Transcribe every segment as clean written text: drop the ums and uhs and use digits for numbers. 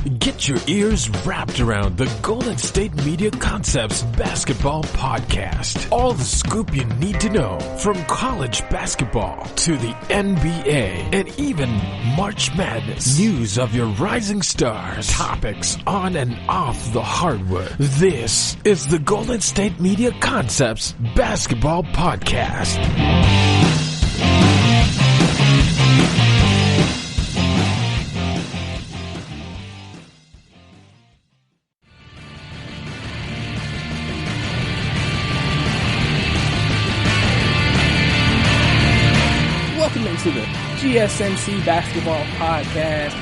Get your ears wrapped around the Golden State Media Concepts Basketball Podcast. All the scoop you need to know from college basketball to the NBA and even March Madness. News of your rising stars. Topics on and off the hardwood. This is the Golden State Media Concepts Basketball Podcast. To the GSMC Basketball Podcast,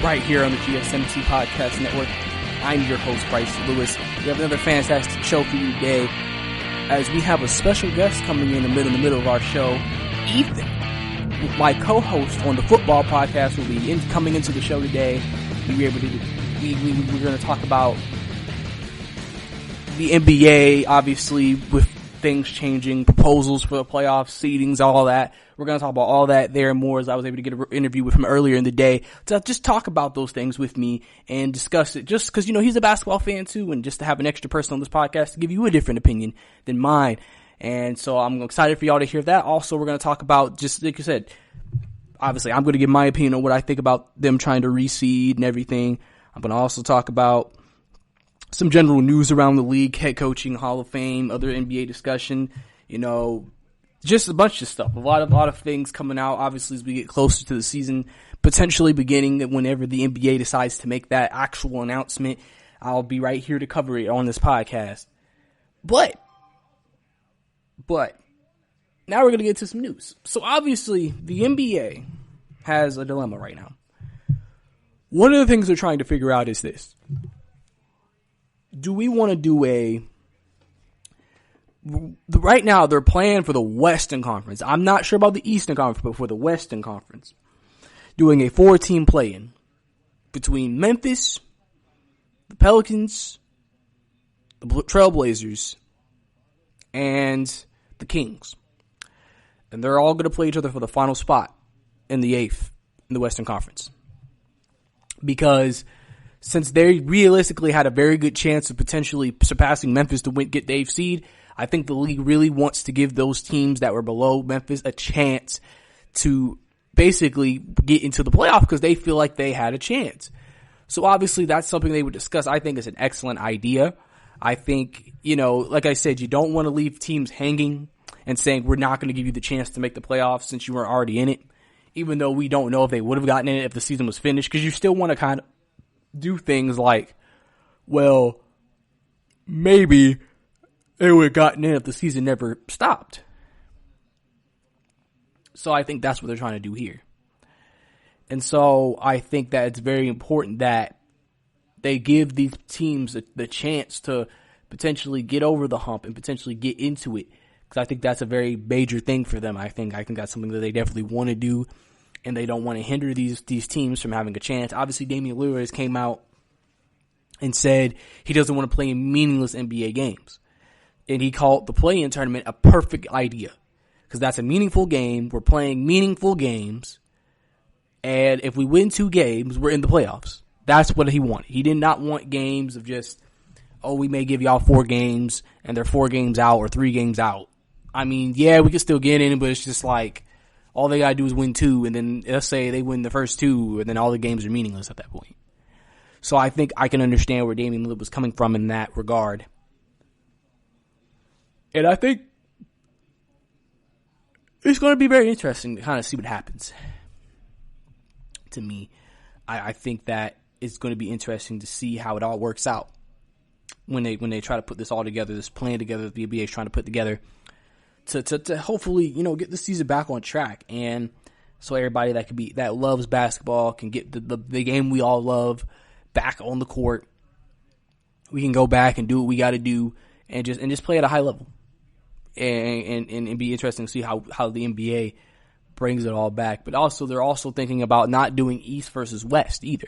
right here on the GSMC Podcast Network. I'm your host, Brice Lewis. We have another fantastic show for you today, as we have a special guest coming in the middle of our show. Ethan, my co-host on the football podcast, will be coming into the show today. We're going to talk about the NBA, obviously, with things changing, proposals for the playoffs, seedings, all that. We're going to talk about all that there and more, as I was able to get an interview with him earlier in the day to just talk about those things with me and discuss it, just because, he's a basketball fan too, and just to have an extra person on this podcast to give you a different opinion than mine. And so I'm excited for y'all to hear that. Also, we're going to talk about, just like you said, obviously I'm going to give my opinion on what I think about them trying to reseed and everything. I'm going to also talk about some general news around the league, head coaching, Hall of Fame, other NBA discussion, just a bunch of stuff. A lot of things coming out, obviously, as we get closer to the season, potentially beginning whenever the NBA decides to make that actual announcement. I'll be right here to cover it on this podcast. But now we're going to get to some news. So obviously, the NBA has a dilemma right now. One of the things they're trying to figure out is this. Do we want to do right now they're playing for the Western Conference. I'm not sure about the Eastern Conference, but for the Western Conference, doing a 4-team play-in between Memphis, the Pelicans, the Trailblazers, and the Kings. And they're all going to play each other for the final spot in the 8th in the Western Conference. Because since they realistically had a very good chance of potentially surpassing Memphis to get the 8th seed, I think the league really wants to give those teams that were below Memphis a chance to basically get into the playoff because they feel like they had a chance. So obviously that's something they would discuss. I think it's an excellent idea. I think, like I said, you don't want to leave teams hanging and saying we're not going to give you the chance to make the playoffs since you were already in it, even though we don't know if they would have gotten in it if the season was finished, because you still want to kind of do things like, well, maybe they would have gotten in if the season never stopped. So I think that's what they're trying to do here. And so I think that it's very important that they give these teams the chance to potentially get over the hump and potentially get into it. Because I think that's a very major thing for them. I think that's something that they definitely want to do. And they don't want to hinder these teams from having a chance. Obviously, Damian Lillard has came out and said he doesn't want to play in meaningless NBA games. And he called the play-in tournament a perfect idea. Because that's a meaningful game. We're playing meaningful games. And if we win 2 games, we're in the playoffs. That's what he wanted. He did not want games of just, we may give y'all 4 games and they're 4 games out or 3 games out. I mean, yeah, we can still get in, but it's just like, all they gotta do is win 2, and then let's say they win the first 2, and then all the games are meaningless at that point. So I think I can understand where Damian Lillard was coming from in that regard. And I think it's going to be very interesting to kind of see what happens. To me, I think that it's going to be interesting to see how it all works out when they try to put this all together, this plan together that the NBA is trying to put together to hopefully, get the season back on track. And so everybody that loves basketball can get the game we all love back on the court. We can go back and do what we got to do and just play at a high level. And be interesting to see how the NBA brings it all back. But also, they're also thinking about not doing East versus West either.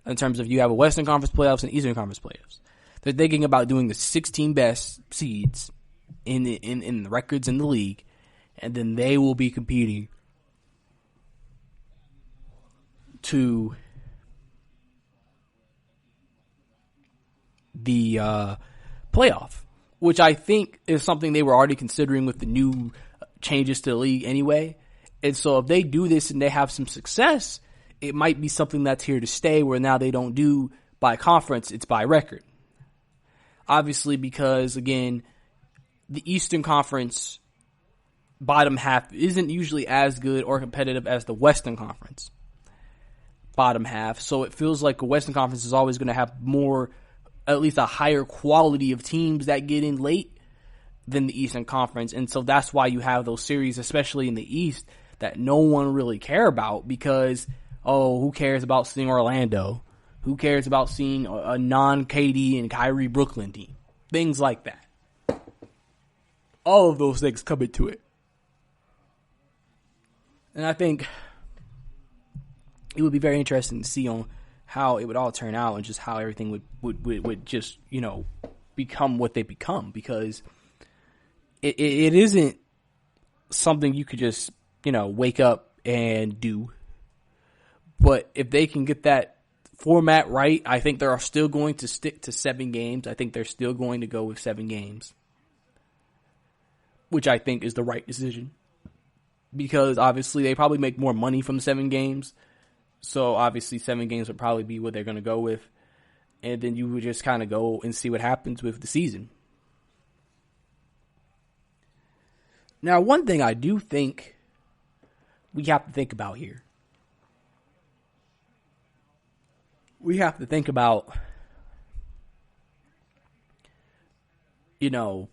In terms of you have a Western Conference playoffs and Eastern Conference playoffs. They're thinking about doing the 16 best seeds in the records in the league, and then they will be competing to the playoff, which I think is something they were already considering with the new changes to the league anyway. And so if they do this and they have some success, it might be something that's here to stay, where now they don't do by conference, it's by record. Obviously, because again, the Eastern Conference bottom half isn't usually as good or competitive as the Western Conference bottom half. So it feels like the Western Conference is always going to have more, at least a higher quality of teams that get in late than the Eastern Conference. And so that's why you have those series, especially in the East, that no one really care about because, who cares about seeing Orlando? Who cares about seeing a non-KD and Kyrie Brooklyn team? Things like that. All of those things come into it. And I think it would be very interesting to see on how it would all turn out and just how everything would just, become what they become, because it isn't something you could just, wake up and do. But if they can get that format right, I think they're still going to stick to 7 games. I think they're still going to go with 7 games, which I think is the right decision, because obviously they probably make more money from 7 games. So obviously 7 games would probably be what they're going to go with. And then you would just kind of go and see what happens with the season. Now, one thing I do think we have to think about here. We have to think about, these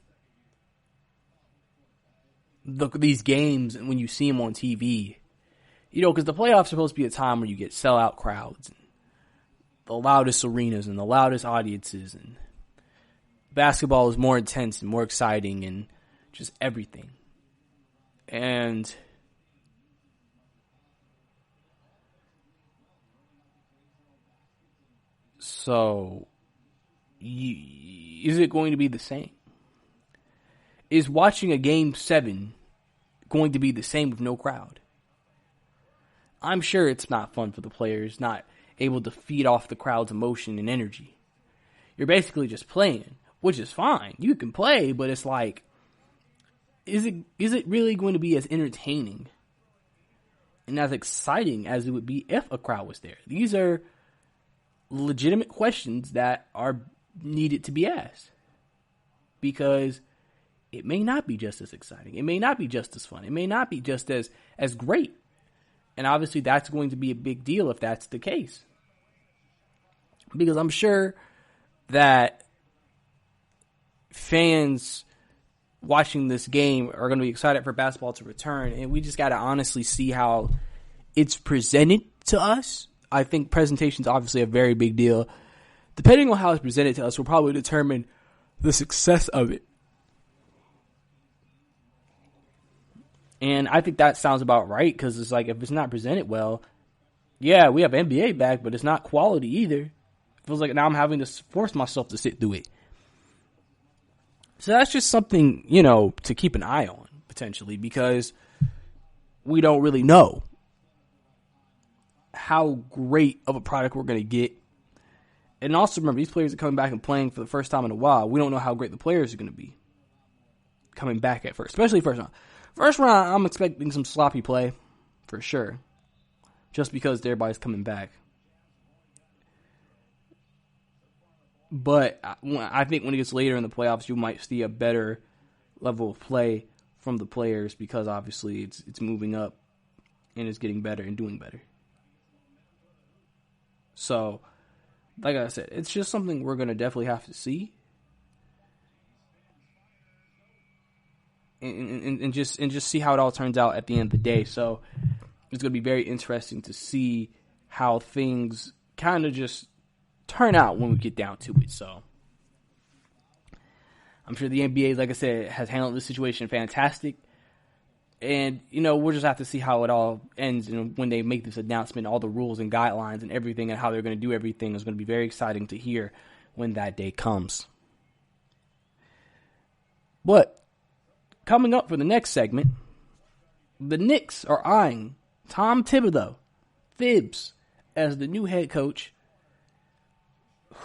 games and when you see them on TV. Because the playoffs are supposed to be a time where you get sellout crowds, and the loudest arenas and the loudest audiences, and basketball is more intense and more exciting and just everything. And so, is it going to be the same? Is watching a game 7 going to be the same with no crowd? I'm sure it's not fun for the players, not able to feed off the crowd's emotion and energy. You're basically just playing, which is fine. You can play, but it's like, is it really going to be as entertaining and as exciting as it would be if a crowd was there? These are legitimate questions that are needed to be asked, because it may not be just as exciting. It may not be just as fun. It may not be just as great. And obviously that's going to be a big deal if that's the case. Because I'm sure that fans watching this game are going to be excited for basketball to return. And we just got to honestly see how it's presented to us. I think presentation is obviously a very big deal. Depending on how it's presented to us will probably determine the success of it. And I think that sounds about right, because it's like, if it's not presented well, yeah, we have NBA back, but it's not quality either. It feels like now I'm having to force myself to sit through it. So that's just something, to keep an eye on, potentially, because we don't really know how great of a product we're going to get. And also remember, these players are coming back and playing for the first time in a while. We don't know how great the players are going to be coming back at first, especially first round. First round, I'm expecting some sloppy play, for sure, just because everybody's coming back. But I think when it gets later in the playoffs, you might see a better level of play from the players, because obviously it's moving up and it's getting better and doing better. So, like I said, it's just something we're going to definitely have to see. And just see how it all turns out at the end of the day. So it's going to be very interesting to see how things kind of just turn out when we get down to it. So I'm sure the NBA, like I said, has handled this situation fantastic. And, we'll just have to see how it all ends. When they make this announcement, all the rules and guidelines and everything and how they're going to do everything is going to be very exciting to hear when that day comes. But coming up for the next segment, the Knicks are eyeing Tom Thibodeau, Thibs, as the new head coach,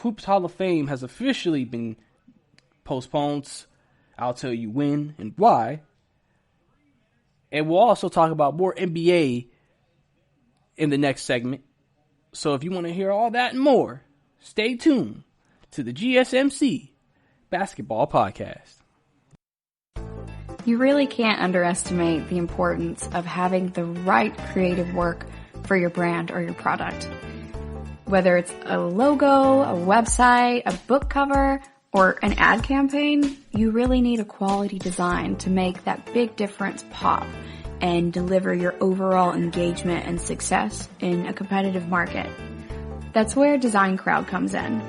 Hoops Hall of Fame has officially been postponed. I'll tell you when and why. And we'll also talk about more NBA in the next segment. So if you want to hear all that and more, stay tuned to the GSMC Basketball Podcast. You really can't underestimate the importance of having the right creative work for your brand or your product. Whether it's a logo, a website, a book cover, or an ad campaign, you really need a quality design to make that big difference pop and deliver your overall engagement and success in a competitive market. That's where Design Crowd comes in.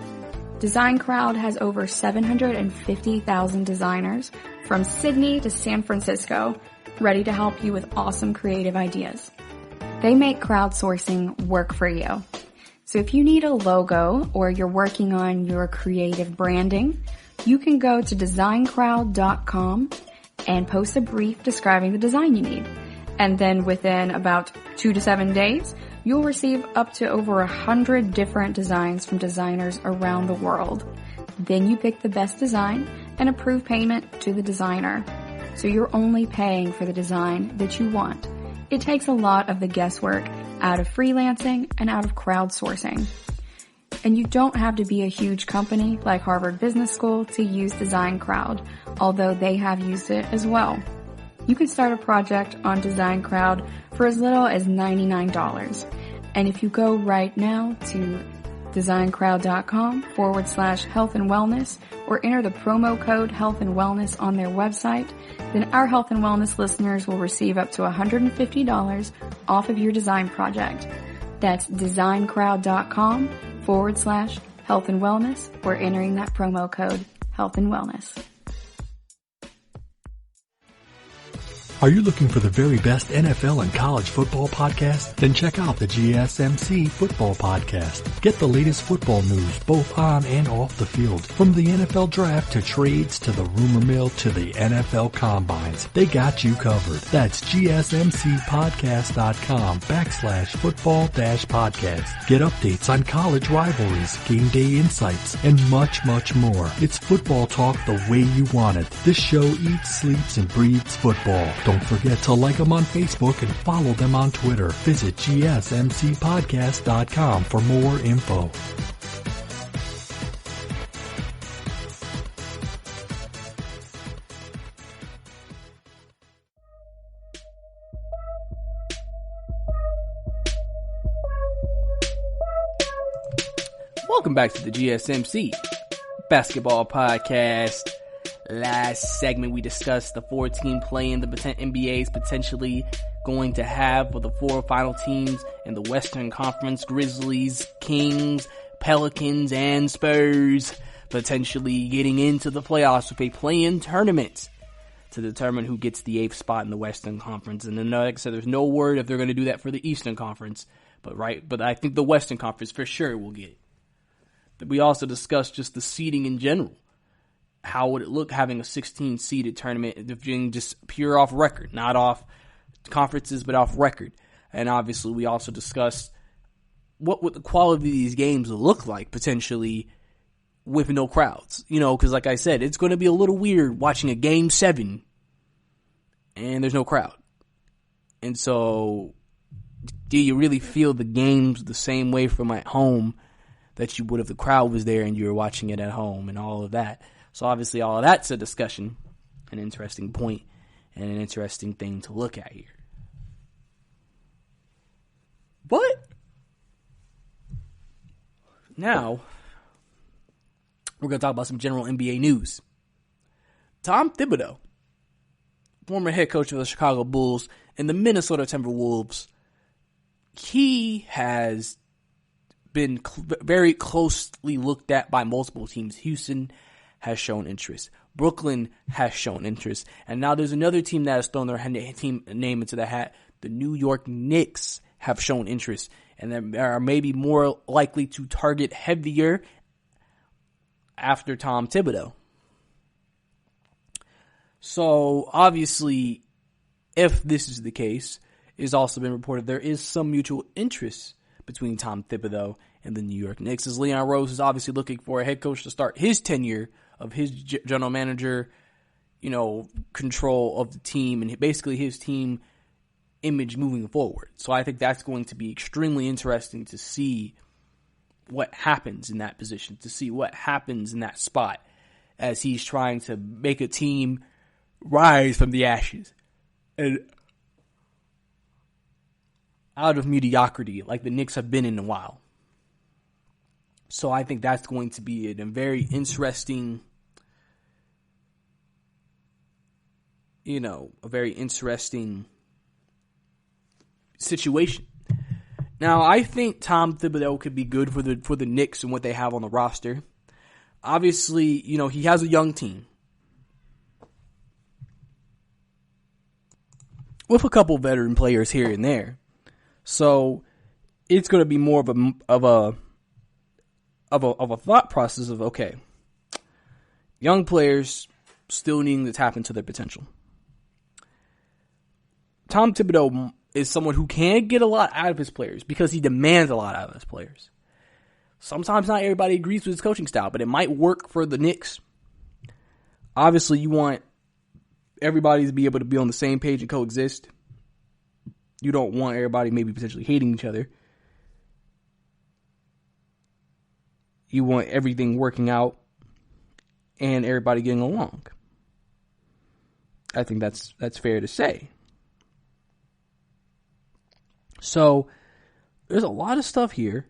Design Crowd has over 750,000 designers from Sydney to San Francisco ready to help you with awesome creative ideas. They make crowdsourcing work for you. So if you need a logo or you're working on your creative branding, you can go to designcrowd.com and post a brief describing the design you need. And then within about 2 to 7 days, you'll receive up to over 100 different designs from designers around the world. Then you pick the best design and approve payment to the designer. So you're only paying for the design that you want. It takes a lot of the guesswork out of freelancing and out of crowdsourcing. And you don't have to be a huge company like Harvard Business School to use Design Crowd, although they have used it as well. You can start a project on Design Crowd for as little as $99. And if you go right now to designcrowd.com/health and wellness or enter the promo code health and wellness on their website, then our health and wellness listeners will receive up to $150 off of your design project. That's designcrowd.com/health and wellness or entering that promo code health and wellness. Are you looking for the very best NFL and college football podcast? Then check out the GSMC Football Podcast. Get the latest football news both on and off the field. From the NFL Draft to trades to the rumor mill to the NFL Combines, they got you covered. That's GSMCpodcast.com/football-podcast. Get updates on college rivalries, game day insights, and much, much more. It's football talk the way you want it. This show eats, sleeps, and breathes football. Don't forget to like them on Facebook and follow them on Twitter. Visit GSMCpodcast.com for more info. Welcome back to the GSMC Basketball Podcast. Last segment, we discussed the 4-team play-in the NBA is potentially going to have with the 4 final teams in the Western Conference: Grizzlies, Kings, Pelicans, and Spurs, potentially getting into the playoffs with a play-in tournament to determine who gets the 8th spot in the Western Conference. And then, like I said, there's no word if they're going to do that for the Eastern Conference, but I think the Western Conference for sure will get it. We also discussed just the seeding in general. How would it look having a 16-seeded tournament, just pure off record, not off conferences, but off record? And obviously, we also discussed what would the quality of these games look like potentially with no crowds. Because like I said, it's going to be a little weird watching a Game 7 and there's no crowd. And so, do you really feel the games the same way from at home that you would if the crowd was there and you were watching it at home and all of that? So obviously all of that's a discussion, an interesting point, and an interesting thing to look at here. But now we're going to talk about some general NBA news. Tom Thibodeau, former head coach of the Chicago Bulls and the Minnesota Timberwolves, he has been very closely looked at by multiple teams. Houston has shown interest. Brooklyn has shown interest. And now there's another team that has thrown their team name into the hat. The New York Knicks have shown interest. And they are maybe more likely to target heavier after Tom Thibodeau. So, obviously, if this is the case, it has also been reported there is some mutual interest between Tom Thibodeau in the New York Knicks. As Leon Rose is obviously looking for a head coach to start his tenure of his general manager, control of the team and basically his team image moving forward. So I think that's going to be extremely interesting to see what happens in that position, to see what happens in that spot as he's trying to make a team rise from the ashes and out of mediocrity like the Knicks have been in a while. So I think that's going to be a very interesting, situation. Now, I think Tom Thibodeau could be good for the Knicks and what they have on the roster. Obviously, he has a young team with a couple veteran players here and there. So it's going to be more of a thought process of, okay, young players still needing to tap into their potential. Tom Thibodeau is someone who can get a lot out of his players because he demands a lot out of his players. Sometimes not everybody agrees with his coaching style, but it might work for the Knicks. Obviously, you want everybody to be able to be on the same page and coexist. You don't want everybody maybe potentially hating each other. You want everything working out and everybody getting along. I think that's fair to say. So, there's a lot of stuff here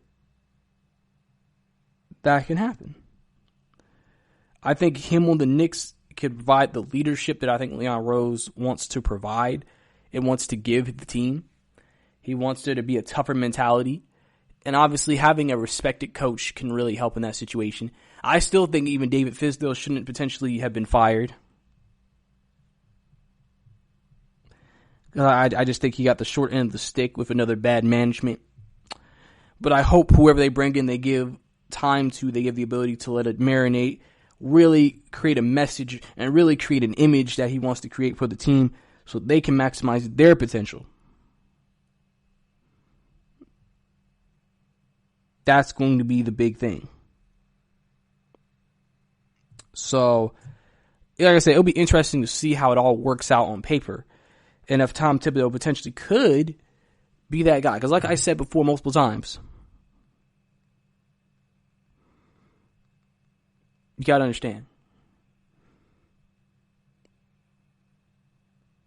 that can happen. I think him on the Knicks can provide the leadership that I think Leon Rose wants to provide and wants to give the team. He wants there to be a tougher mentality. And obviously having a respected coach can really help in that situation. I still think even David Fizdale shouldn't potentially have been fired. I just think he got the short end of the stick with another bad management. But I hope whoever they bring in, they give time to, they give the ability to let it marinate, really create a message, and really create an image that he wants to create for the team so they can maximize their potential. That's going to be the big thing. So, like I said, it'll be interesting to see how it all works out on paper. And if Tom Thibodeau potentially could be that guy. Because like I said before multiple times, you got to understand.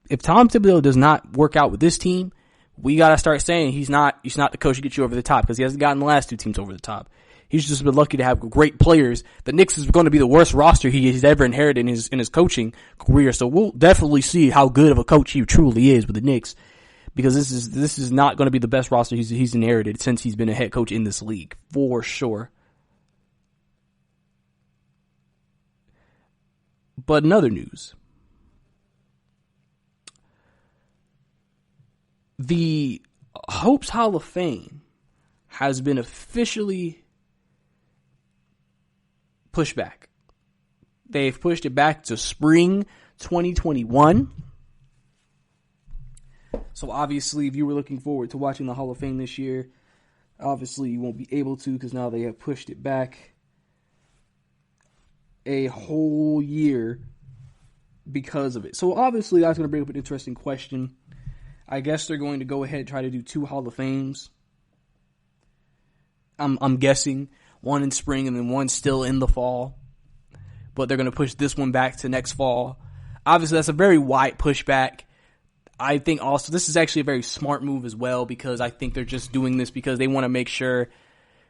If Tom Thibodeau does not work out with this team, we got to start saying he's not the coach to get you over the top, because he hasn't gotten the last two teams over the top. He's just been lucky to have great players. The Knicks is going to be the worst roster he's ever inherited in his coaching career. So we'll definitely see how good of a coach he truly is with the Knicks, because this is not going to be the best roster he's inherited since he's been a head coach in this league, for sure. But in other news, the Hopes Hall of Fame has been officially pushed back. They've pushed it back to spring 2021. So obviously, if you were looking forward to watching the Hall of Fame this year, obviously you won't be able to, because now they have pushed it back a whole year because of it. So obviously that's going to bring up an interesting question. I guess they're going to go ahead and try to do 2 Hall of Fames. I'm guessing one in spring and then one still in the fall. But they're going to push this one back to next fall. Obviously, that's a very wide pushback. I think also this is actually a very smart move as well, because I think they're just doing this because they want to make sure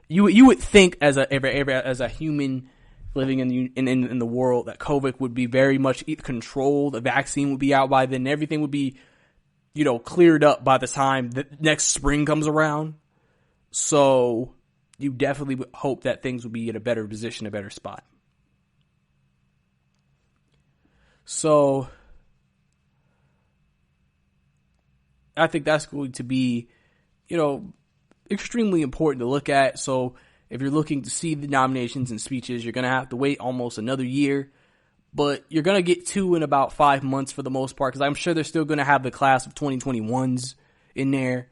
you would think as a human living in the world that COVID would be very much controlled. The vaccine would be out by then. Everything would be, cleared up by the time the next spring comes around. So you definitely would hope that things would be in a better position, a better spot. So I think that's going to be, extremely important to look at. So if you're looking to see the nominations and speeches, you're going to have to wait almost another year. But you're going to get 2 in about 5 months for the most part, because I'm sure they're still going to have the class of 2021s in there.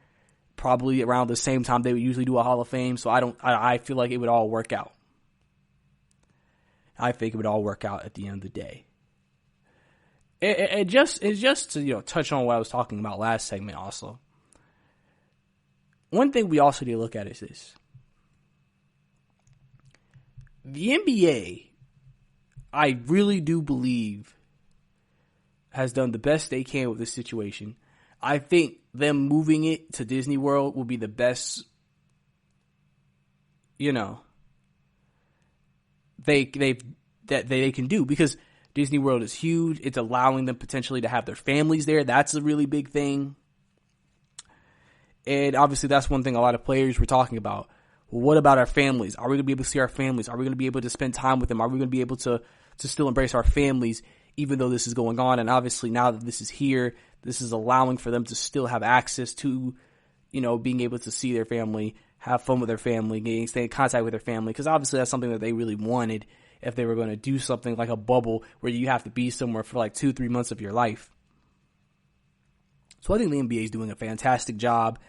probably around the same time they would usually do a Hall of Fame. So I feel like it would all work out. I think it would all work out at the end of the day. It's just to, touch on what I was talking about last segment also. One thing we also need to look at is this. The NBA, I really do believe, has done the best they can with this situation. I think them moving it to Disney World will be the best, they can do, because Disney World is huge. It's allowing them potentially to have their families there. That's a really big thing. And obviously that's one thing a lot of players were talking about. Well, what about our families? Are we going to be able to see our families? Are we going to be able to spend time with them? Are we going to be able to still embrace our families even though this is going on? And obviously now that this is here, this is allowing for them to still have access to, being able to see their family, have fun with their family, stay in contact with their family. Because obviously that's something that they really wanted if they were going to do something like a bubble where you have to be somewhere for like 2-3 months of your life. So I think the NBA is doing a fantastic job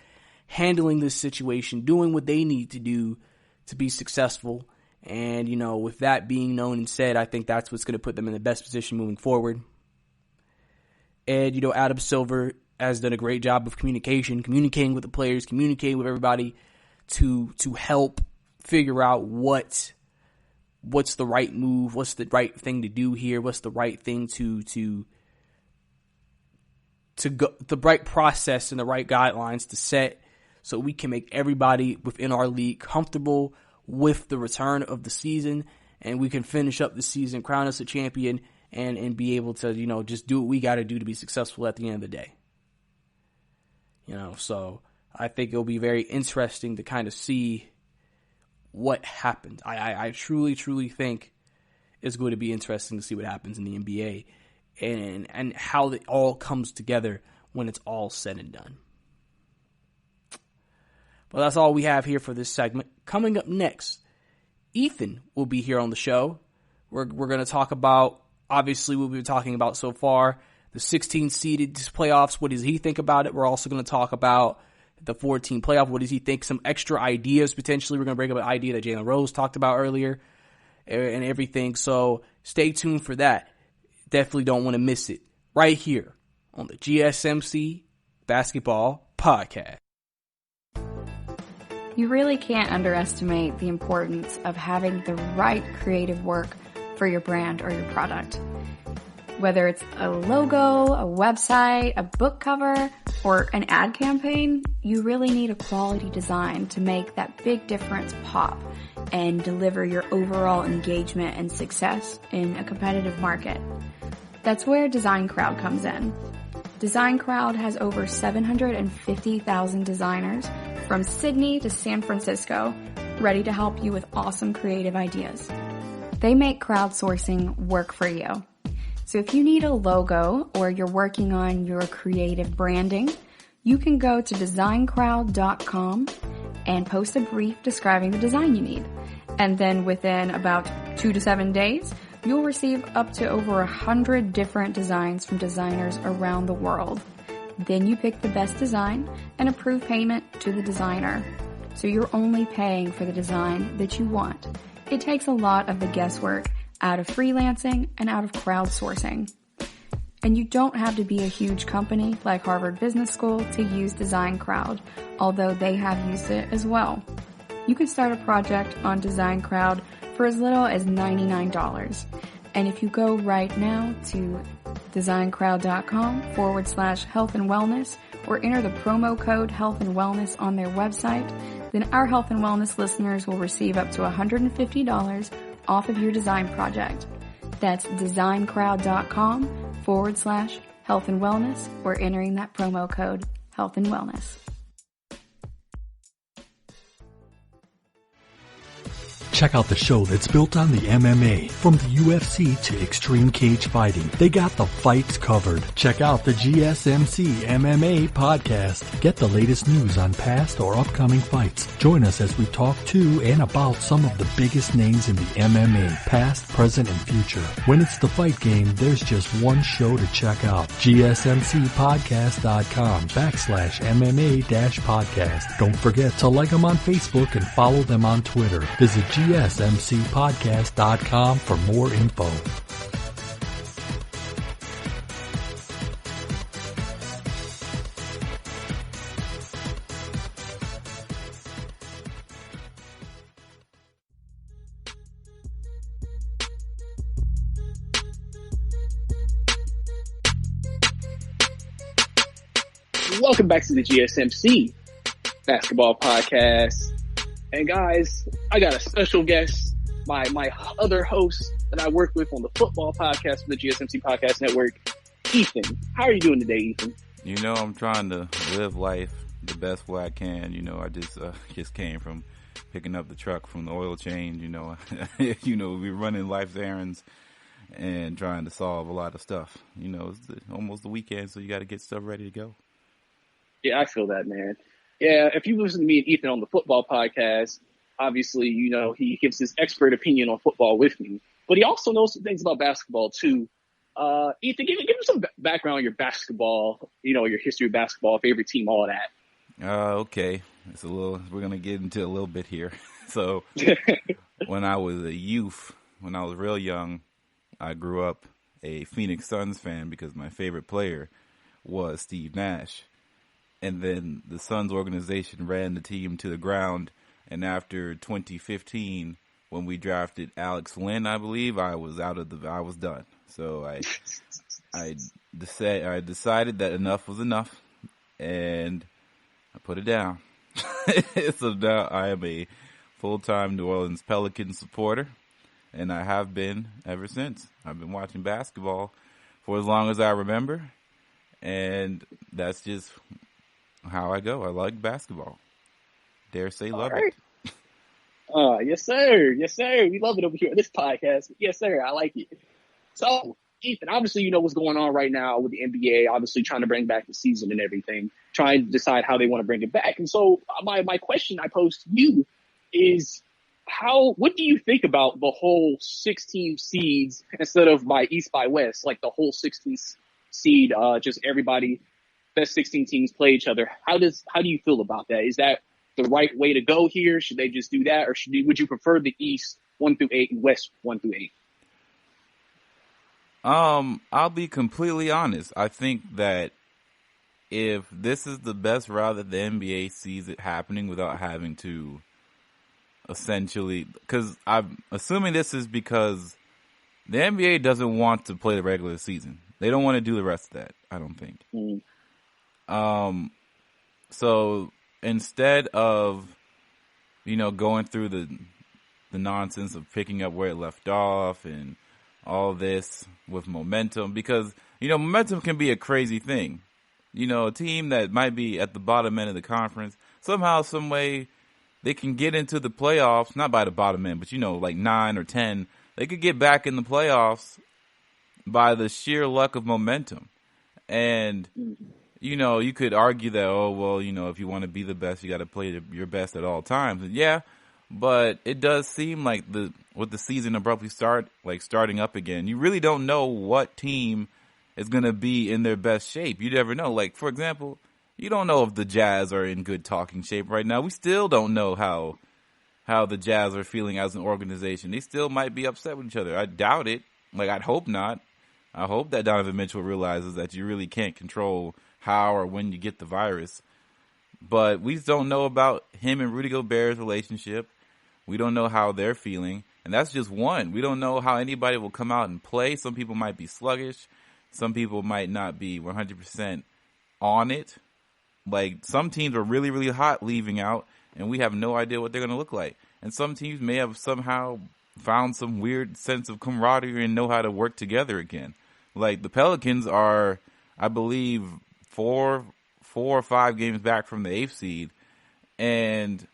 handling this situation, doing what they need to do to be successful. And, with that being known and said, I think that's what's going to put them in the best position moving forward. And, Adam Silver has done a great job of communicating with the players, communicating with everybody to help figure out what's the right move, what's the right thing to do here, what's the right thing to go, the right process and the right guidelines to set so we can make everybody within our league comfortable with the return of the season, and we can finish up the season, crown us a champion, and be able to, just do what we got to do to be successful at the end of the day. So I think it'll be very interesting to kind of see what happens. I truly, truly think it's going to be interesting to see what happens in the NBA and how it all comes together when it's all said and done. Well, that's all we have here for this segment. Coming up next, Ethan will be here on the show. We're going to talk about, obviously, what we've been talking about so far, the 16-seeded playoffs. What does he think about it? We're also going to talk about the 14 playoff. What does he think? Some extra ideas, potentially. We're going to bring up an idea that Jalen Rose talked about earlier and everything. So stay tuned for that. Definitely don't want to miss it. Right here on the GSMC Basketball Podcast. You really can't underestimate the importance of having the right creative work for your brand or your product. Whether it's a logo, a website, a book cover, or an ad campaign, you really need a quality design to make that big difference pop and deliver your overall engagement and success in a competitive market. That's where Design Crowd comes in. Design Crowd has over 750,000 designers from Sydney to San Francisco, ready to help you with awesome creative ideas. They make crowdsourcing work for you. So if you need a logo or you're working on your creative branding, you can go to designcrowd.com and post a brief describing the design you need. And then within about 2 to 7 days, you'll receive up to over 100 different designs from designers around the world. Then you pick the best design and approve payment to the designer. So you're only paying for the design that you want. It takes a lot of the guesswork out of freelancing and out of crowdsourcing. And you don't have to be a huge company like Harvard Business School to use Design Crowd, although they have used it as well. You can start a project on Design Crowd for as little as $99. And if you go right now to designcrowd.com/health and wellness or enter the promo code health and wellness on their website, then our health and wellness listeners will receive up to $150 off of your design project. That's designcrowd.com/health and wellness or entering that promo code health and wellness. Check out the show that's built on the MMA. From the UFC to extreme cage fighting, they got the fights covered. Check out the GSMC MMA podcast. Get the latest news on past or upcoming fights. Join us as we talk to and about some of the biggest names in the MMA, past, present, and future. When it's the fight game, there's just one show to check out. GSMCpodcast.com/MMA-podcast. Don't forget to like them on Facebook and follow them on Twitter. Visit GSMCpodcast.com for more info. Welcome back to the GSMC Basketball Podcast. And guys, I got a special guest, my other host that I work with on the football podcast for the GSMC Podcast Network, Ethan. How are you doing today, Ethan? You know, I'm trying to live life the best way I can. You know, I just came from picking up the truck from the oil change. You know, we're running life's errands and trying to solve a lot of stuff. You know, it's almost the weekend, so you got to get stuff ready to go. Yeah, I feel that, man. Yeah, if you listen to me and Ethan on the football podcast, obviously, you know, he gives his expert opinion on football with me. But he also knows some things about basketball, too. Ethan, give me some background on your basketball, you know, your history of basketball, favorite team, all of that. Okay. We're going to get into a little bit here. So when I was a youth, when I was real young, I grew up a Phoenix Suns fan because my favorite player was Steve Nash. And then the Suns organization ran the team to the ground. And after 2015, when we drafted Alex Lynn, I believe, I was done. So I decided that enough was enough, and I put it down. So now I am a full-time New Orleans Pelicans supporter, and I have been ever since. I've been watching basketball for as long as I remember, and that's just how I go. I like basketball. Dare say love it. Yes, sir. Yes, sir. We love it over here on this podcast. Yes, sir. I like it. So, Ethan, obviously you know what's going on right now with the NBA, obviously trying to bring back the season and everything, trying to decide how they want to bring it back. And so my question I pose to you is what do you think about the whole 16 seeds instead of by East by West, like the whole 16 seed, just everybody, best 16 teams play each other. How do you feel about that? Is that the right way to go here? Should they just do that, or would you prefer the East 1 through 8 and West 1 through 8? I'll be completely honest. I think that if this is the best route that the NBA sees it happening without having to essentially, because I'm assuming this is because the NBA doesn't want to play the regular season. They don't want to do the rest of that, I don't think. So instead of, going through the nonsense of picking up where it left off and all this with momentum, because, momentum can be a crazy thing. A team that might be at the bottom end of the conference, somehow, some way, they can get into the playoffs, not by the bottom end, but, like 9 or 10, they could get back in the playoffs by the sheer luck of momentum. And, you could argue that, if you want to be the best, you got to play your best at all times. And yeah, but it does seem like with the season abruptly starting up again, you really don't know what team is going to be in their best shape. You never know. Like, for example, you don't know if the Jazz are in good talking shape right now. We still don't know how the Jazz are feeling as an organization. They still might be upset with each other. I doubt it. Like, I'd hope not. I hope that Donovan Mitchell realizes that you really can't control how or when you get the virus. But we just don't know about him and Rudy Gobert's relationship. We don't know how they're feeling. And that's just one. We don't know how anybody will come out and play. Some people might be sluggish. Some people might not be 100% on it. Like, some teams are really, really hot leaving out, and we have no idea what they're going to look like. And some teams may have somehow found some weird sense of camaraderie and know how to work together again. Like, the Pelicans are, I believe, 4 or 5 games back from the 8th seed, and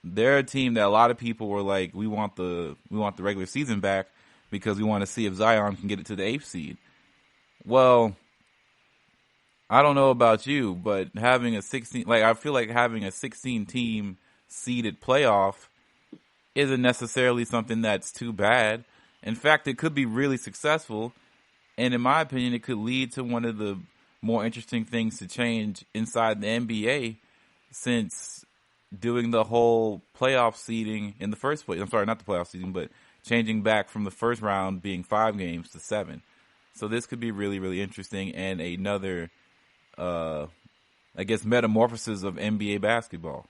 they're a team that a lot of people were like, we want the regular season back because we want to see if Zion can get it to the 8th seed. Well, I don't know about you, but having a 16, I feel like having a 16 team seeded playoff isn't necessarily something that's too bad. In fact, it could be really successful. And in my opinion, it could lead to one of the more interesting things to change inside the NBA since doing the whole playoff seeding in the first place. I'm sorry, not the playoff seeding, but changing back from the first round being 5 games to 7. So this could be really, really interesting and another, metamorphosis of NBA basketball.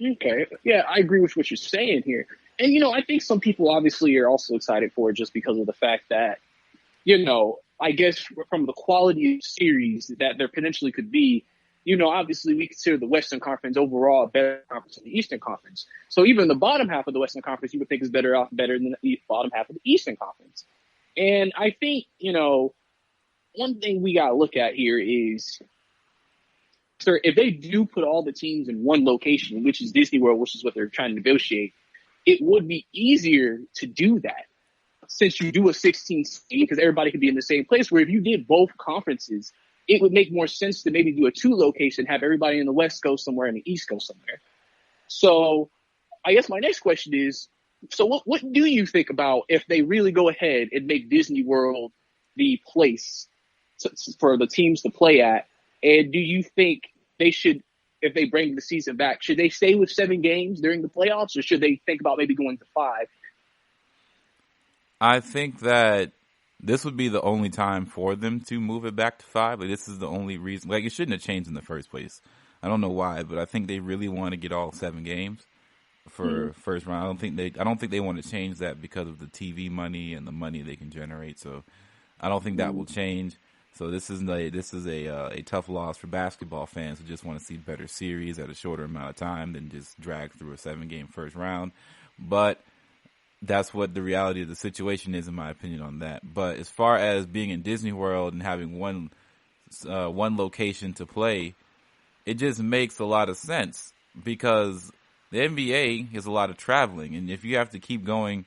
Okay. Yeah, I agree with what you're saying here. And, I think some people obviously are also excited for it just because of the fact that, I guess from the quality of series that there potentially could be, obviously we consider the Western Conference overall a better conference than the Eastern Conference. So even the bottom half of the Western Conference you would think is better than the bottom half of the Eastern Conference. And I think, one thing we got to look at here is, sir, if they do put all the teams in one location, which is Disney World, which is what they're trying to negotiate, it would be easier to do that since you do a 16 seed because everybody could be in the same place. Where if you did both conferences, it would make more sense to maybe do a 2 location, have everybody in the West go somewhere and the East go somewhere. So I guess my next question is, so what do you think about if they really go ahead and make Disney World the place for the teams to play at? And do you think they should, if they bring the season back, should they stay with 7 games during the playoffs or should they think about maybe going to 5? I think that this would be the only time for them to move it back to 5. This is the only reason. It shouldn't have changed in the first place. I don't know why, but I think they really want to get all 7 games for first round. I don't think they want to change that because of the TV money and the money they can generate. So I don't think that will change. So this is a tough loss for basketball fans who just want to see better series at a shorter amount of time than just drag through a 7-game first round. But that's what the reality of the situation is, in my opinion, on that. But as far as being in Disney World and having one location to play, it just makes a lot of sense because the NBA is a lot of traveling, and if you have to keep going,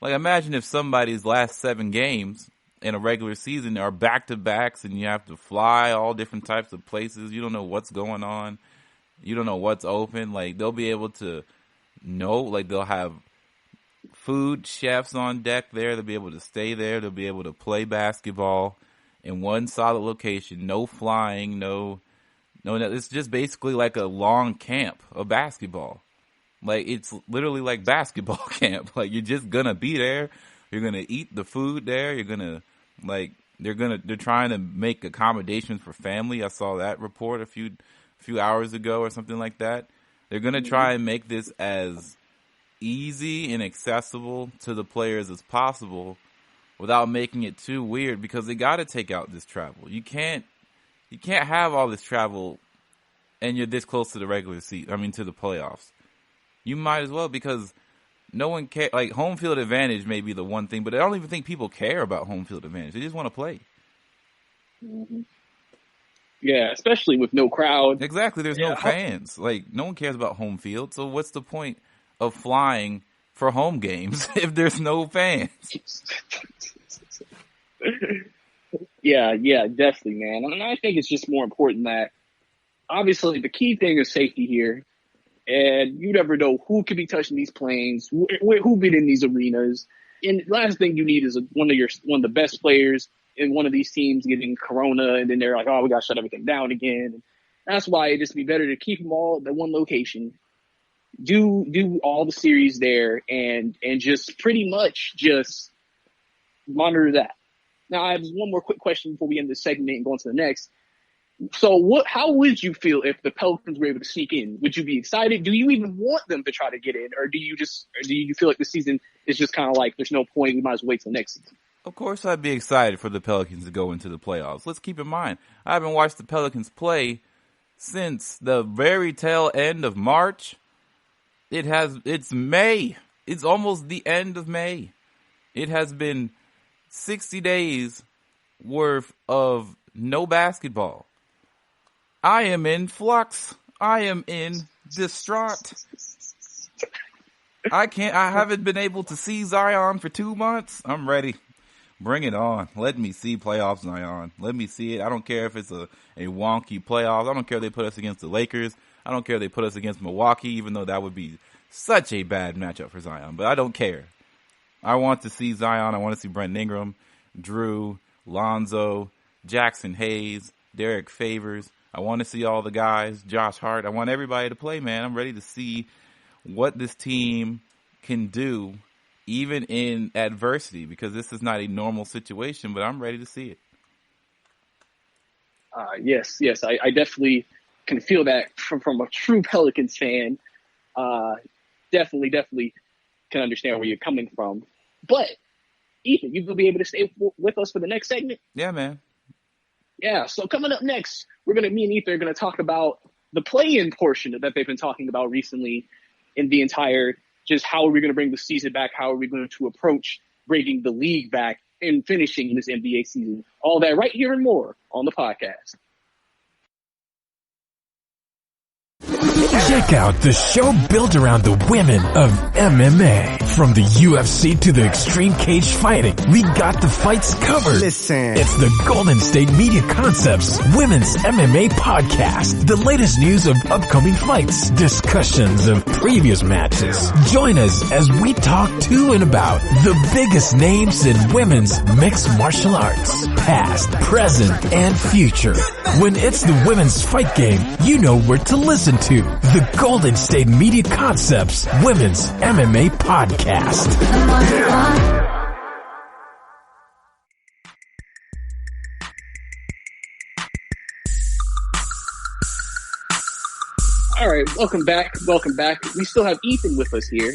imagine if somebody's last 7 games in a regular season are back-to-backs and you have to fly all different types of places. You don't know what's going on. You don't know what's open. They'll be able to know, they'll have food chefs on deck there. They'll be able to stay there. They'll be able to play basketball in one solid location. No flying, no. It's just basically like a long camp of basketball. It's literally like basketball camp. You're just going to be there. You're going to eat the food there. You're going to, they're trying to make accommodations for family. I saw that report a few hours ago or something like that. They're going to try and make this as easy and accessible to the players as possible without making it too weird because they got to take out this travel. You can't have all this travel and you're this close to the to the playoffs. You might as well because no one care. Home field advantage may be the one thing, but I don't even think people care about home field advantage. They just want to play. Mm-hmm. Yeah, especially with no crowd. Exactly. There's no fans. No one cares about home field. So what's the point of flying for home games if there's no fans? Yeah, definitely, man. And I think it's just more important that obviously the key thing is safety here. And you never know who could be touching these planes, who been in these arenas. And the last thing you need is one of the best players in one of these teams getting corona, and then they're like, oh, we got to shut everything down again. And that's why it'd just be better to keep them all at one location, do all the series there, and just pretty much just monitor that. Now, I have one more quick question before we end this segment and go on to the next. So how would you feel if the Pelicans were able to sneak in? Would you be excited? Do you even want them to try to get in? Or do you feel like the season is just kind of like, there's no point, we might as well wait till next season? Of course I'd be excited for the Pelicans to go into the playoffs. Let's keep in mind, I haven't watched the Pelicans play since the very tail end of March. It's May. It's almost the end of May. It has been 60 days worth of no basketball. I am in flux. I am in distraught. I haven't been able to see Zion for 2 months. I'm ready. Bring it on. Let me see playoffs Zion. Let me see it. I don't care if it's a wonky playoffs. I don't care if they put us against the Lakers. I don't care if they put us against Milwaukee, even though that would be such a bad matchup for Zion. But I don't care. I want to see Zion. I want to see Brent Ingram, Drew, Lonzo, Jackson Hayes, Derek Favors. I want to see all the guys, Josh Hart. I want everybody to play, man. I'm ready to see what this team can do, even in adversity, because this is not a normal situation, but I'm ready to see it. Yes, I definitely can feel that from a true Pelicans fan. Definitely can understand where you're coming from. But, Ethan, you will be able to stay with us for the next segment? Yeah, man. Yeah, so coming up next, me and Ethan are going to talk about the play-in portion that they've been talking about recently in the entire, just how are we going to bring the season back? How are we going to approach bringing the league back and finishing this NBA season? All that right here and more on the podcast. Check out the show built around the women of MMA. From the UFC to the extreme cage fighting, we got the fights covered. Listen. It's the Golden State Media Concepts Women's MMA Podcast. The latest news of upcoming fights, discussions of previous matches. Join us as we talk to and about the biggest names in women's mixed martial arts. Past, present, and future. When it's the women's fight game, you know where to listen to. The Golden State Media Concepts Women's MMA Podcast. All right, welcome back. We still have Ethan with us here.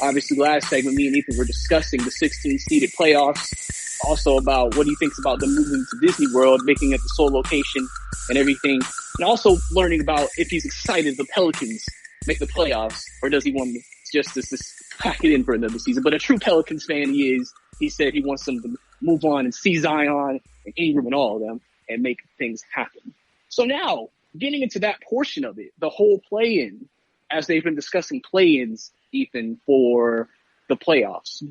Obviously, last segment, me and Ethan were discussing the 16-seeded playoffs, also about what he thinks about them moving to Disney World, making it the sole location and everything, and also learning about if he's excited the Pelicans make the playoffs, or does he want just to pack it in for another season. But a true Pelicans fan he is. He said he wants them to move on and see Zion and Ingram and all of them and make things happen. So now, getting into that portion of it, the whole play-in, as they've been discussing play-ins, Ethan, for the playoffs.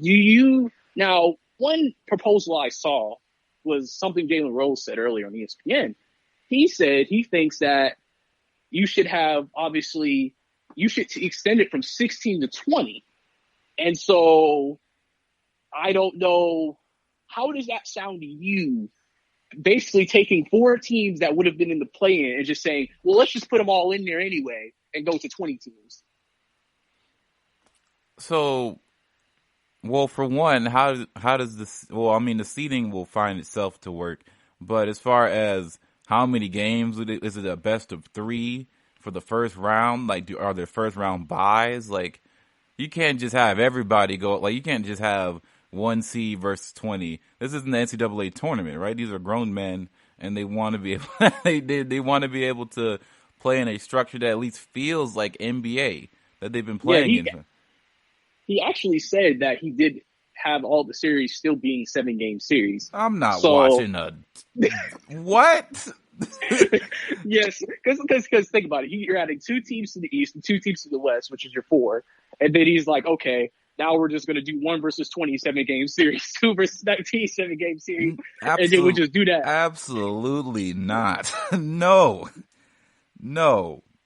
Now, one proposal I saw was something Jalen Rose said earlier on ESPN. He said he thinks that you should extend it from 16 to 20. And so I don't know, how does that sound to you? Basically taking 4 teams that would have been in the play-in and just saying, well, let's just put them all in there anyway and go to 20 teams. So, well, for one, how does this? Well, I mean, the seeding will find itself to work, but as far as how many games is it a best of 3 for the first round? Like, are there first round buys? Like, you can't just have everybody go. Like, you can't just have 1 seed versus 20. This isn't the NCAA tournament, right? These are grown men, and they want to be able. they want to be able to play in a structure that at least feels like NBA that they've been playing in. He actually said that he did have all the series still being 7-game series. I'm not watching what? Yes, because think about it. You're adding 2 teams to the East and 2 teams to the West, which is your 4. And then he's like, okay, now we're just going to do 1 versus 20 7-game series, 2 versus 19 7-game series. And then we'll just do that. Absolutely not. No.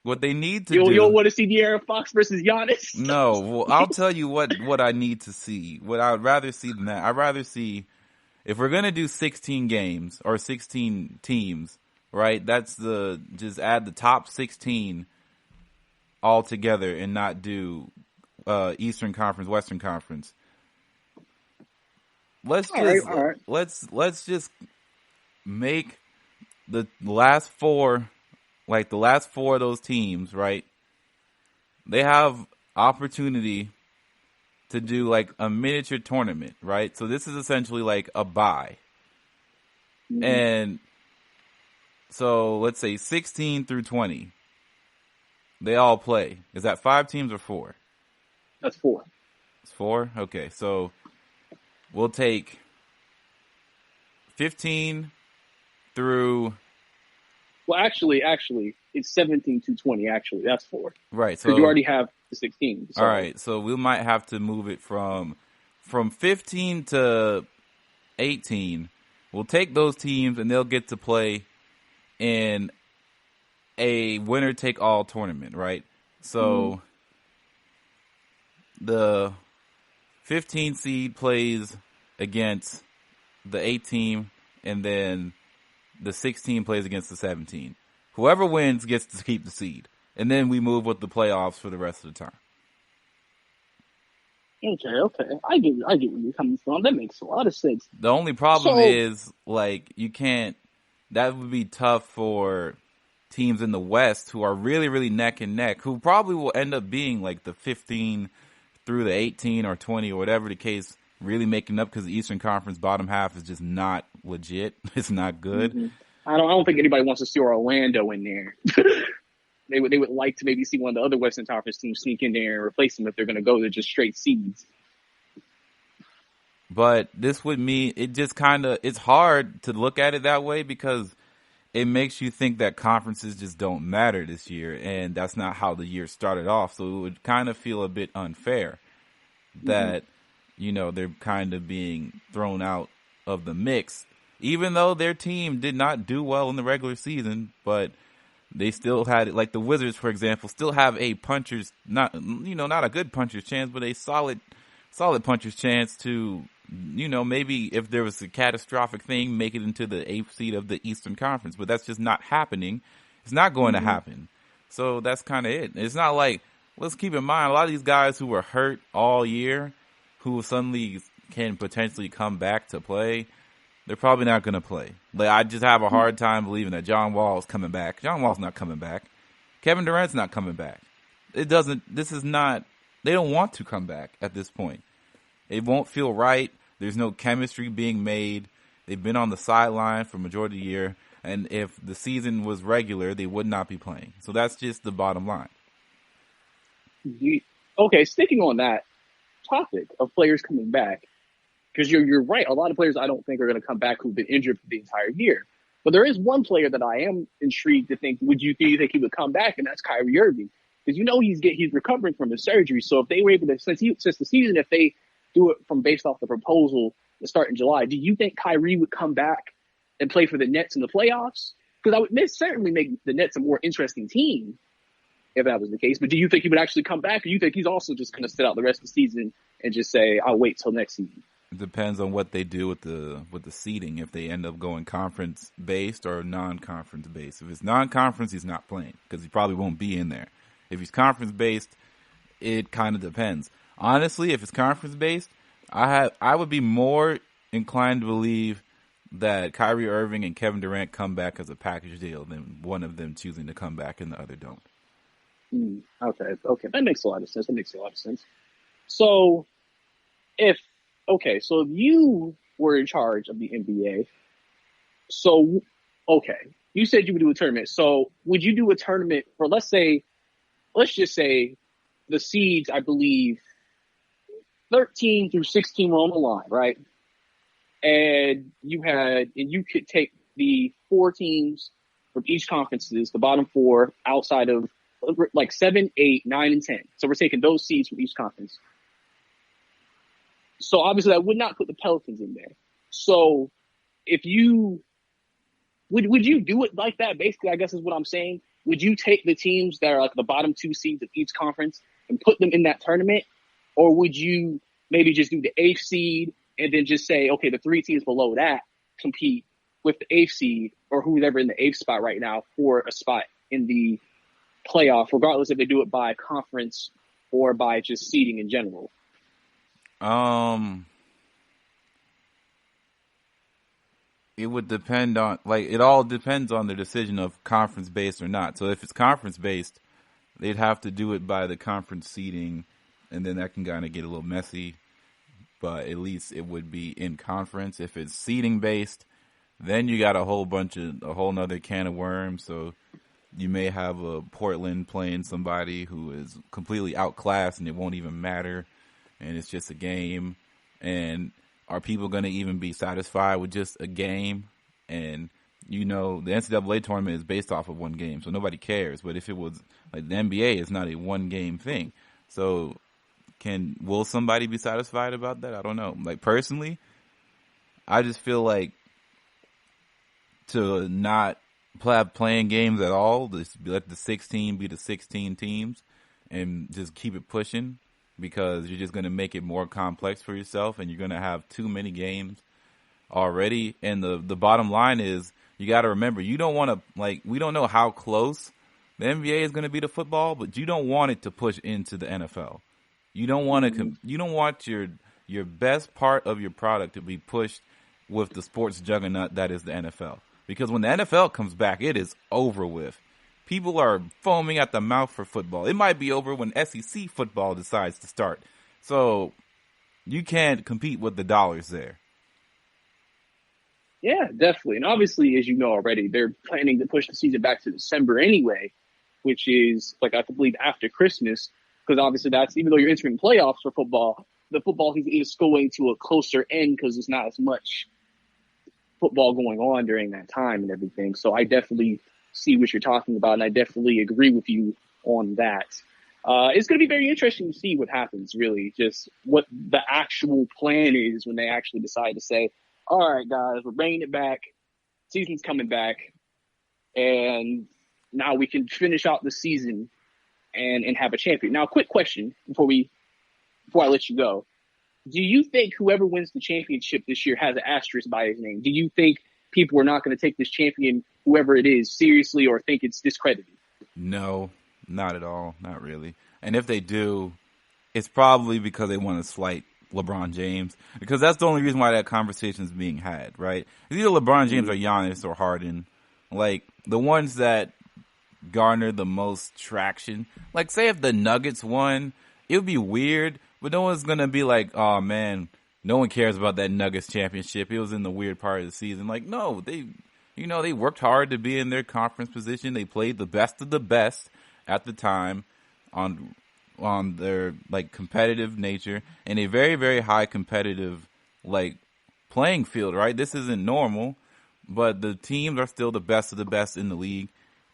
What they need to do. You don't want to see De'Aaron Fox versus Giannis? No. Well, I'll tell you what I need to see. What I would rather see than that. I'd rather see, if we're going to do 16 games or 16 teams, right? Just add the top 16 all together and not do Eastern Conference, Western Conference. Let's just make the last 4, like the last 4 of those teams, right? They have opportunity to do like a miniature tournament, right? So this is essentially like a bye. Mm-hmm. And so let's say 16 through 20. They all play. Is that 5 teams or 4? That's 4. It's 4? Okay, so we'll take 15 through... Well, actually, it's 17-20. Actually, that's 4. Right. So because you already have the 16. So. All right. So we might have to move it from 15 to 18. We'll take those teams and they'll get to play in a winner-take-all tournament, right? So the 15 seed plays against the 8 team, and then the 16 plays against the 17. Whoever wins gets to keep the seed, and then we move with the playoffs for the rest of the time. Okay. I get where you're coming from. That makes a lot of sense. The only problem is, like, you can't. That would be tough for teams in the West who are really, really neck and neck, who probably will end up being like the 15 through the 18 or 20 or whatever the case, really making up because the Eastern Conference bottom half is just not legit. It's not good. Mm-hmm. I don't think anybody wants to see Orlando in there. They would like to maybe see one of the other Western Conference teams sneak in there and replace them if they're going to go to just straight seeds. But this would mean it's hard to look at it that way because it makes you think that conferences just don't matter this year, and that's not how the year started off. So it would kind of feel a bit unfair that, they're kind of being thrown out of the mix, even though their team did not do well in the regular season, but they still had it. Like the Wizards, for example, still have a puncher's, not a good puncher's chance, but a solid puncher's chance to, maybe if there was a catastrophic thing, make it into the 8th seed of the Eastern Conference. But that's just not happening. It's not going to happen. So that's kind of it. It's not like, let's keep in mind, a lot of these guys who were hurt all year, who suddenly can potentially come back to play, they're probably not going to play. Like, I just have a hard time believing that John Wall's coming back. John Wall's not coming back. Kevin Durant's not coming back. They don't want to come back at this point. It won't feel right. There's no chemistry being made. They've been on the sideline for majority of the year. And if the season was regular, they would not be playing. So that's just the bottom line. Okay, sticking on that topic of players coming back, because you're right. A lot of players I don't think are going to come back who've been injured for the entire year. But there is one player that I am intrigued to think, do you think he would come back? And that's Kyrie Irving. Because he's recovering from his surgery. So if they were able to, since the season, if they do it from based off the proposal to start in July, do you think Kyrie would come back and play for the Nets in the playoffs? Because I would certainly make the Nets a more interesting team if that was the case. But do you think he would actually come back, or do you think he's also just going to sit out the rest of the season and just say, I'll wait till next season? It depends on what they do with the seeding, if they end up going conference-based or non-conference-based. If it's non-conference, he's not playing because he probably won't be in there. If he's conference-based, it kind of depends. Honestly, if it's conference-based, I would be more inclined to believe that Kyrie Irving and Kevin Durant come back as a package deal than one of them choosing to come back and the other don't. Okay. That makes a lot of sense. So if you were in charge of the NBA, you said you would do a tournament. So would you do a tournament for, let's just say the seeds, I believe, 13 through 16 were on the line, right? And you could take the 4 teams from each conferences, the bottom 4 outside of like 7, 8, 9, and 10. So we're taking those seeds from each conference. So obviously I would not put the Pelicans in there. So if you would you do it like that? Basically, I guess is what I'm saying. Would you take the teams that are like the bottom 2 seeds of each conference and put them in that tournament? Or would you maybe just do the 8th seed and then just say, okay, the 3 teams below that compete with the 8th seed or whoever in the 8th spot right now for a spot in the playoff, regardless if they do it by conference or by just seeding in general? It would depend on, it all depends on the decision of conference-based or not. So if it's conference-based, they'd have to do it by the conference seeding, and then that can kind of get a little messy. But at least it would be in conference. If it's seeding-based, then you got a whole nother can of worms. So you may have a Portland playing somebody who is completely outclassed, and it won't even matter, and it's just a game. And are people going to even be satisfied with just a game? And the NCAA tournament is based off of one game, so nobody cares. But if it was like the NBA, it's not a one game thing. So will somebody be satisfied about that? I don't know. Like, personally, I just feel like to not have playing games at all, just let the 16 be the 16 teams and just keep it pushing, because you're just going to make it more complex for yourself, and you're going to have too many games already. And the bottom line is, you got to remember, you don't want to, we don't know how close the NBA is going to be to football, but you don't want it to push into the NFL. You don't want to, you don't want your best part of your product to be pushed with the sports juggernaut that is the NFL. Because when the NFL comes back, it is over with. People are foaming at the mouth for football. It might be over when SEC football decides to start. So you can't compete with the dollars there. Yeah, definitely. And obviously, as you know already, they're planning to push the season back to December anyway, which is, I believe, after Christmas. Because obviously that's, even though you're entering playoffs for football, the football is going to a closer end because there's not as much football going on during that time and everything. So I definitely see what you're talking about, and I definitely agree with you on that. It's going to be very interesting to see what happens, really, just what the actual plan is when they actually decide to say, all right, guys, we're bringing it back. Season's coming back. And now we can finish out the season and have a champion. Now, quick question before I let you go. Do you think whoever wins the championship this year has an asterisk by his name? Do you think people are not going to take this champion, whoever it is, seriously, or think it's discredited? No, not at all. Not really. And if they do, it's probably because they want to slight LeBron James, because that's the only reason why that conversation is being had, right? It's either LeBron James or Giannis or Harden. Like, the ones that garner the most traction. Like, say if the Nuggets won, it would be weird, but no one's going to be like, oh, man, no one cares about that Nuggets championship. It was in the weird part of the season. Like, no, they worked hard to be in their conference position. They played the best of the best at the time on their, competitive nature and a very, very high competitive, playing field, right? This isn't normal, but the teams are still the best of the best in the league,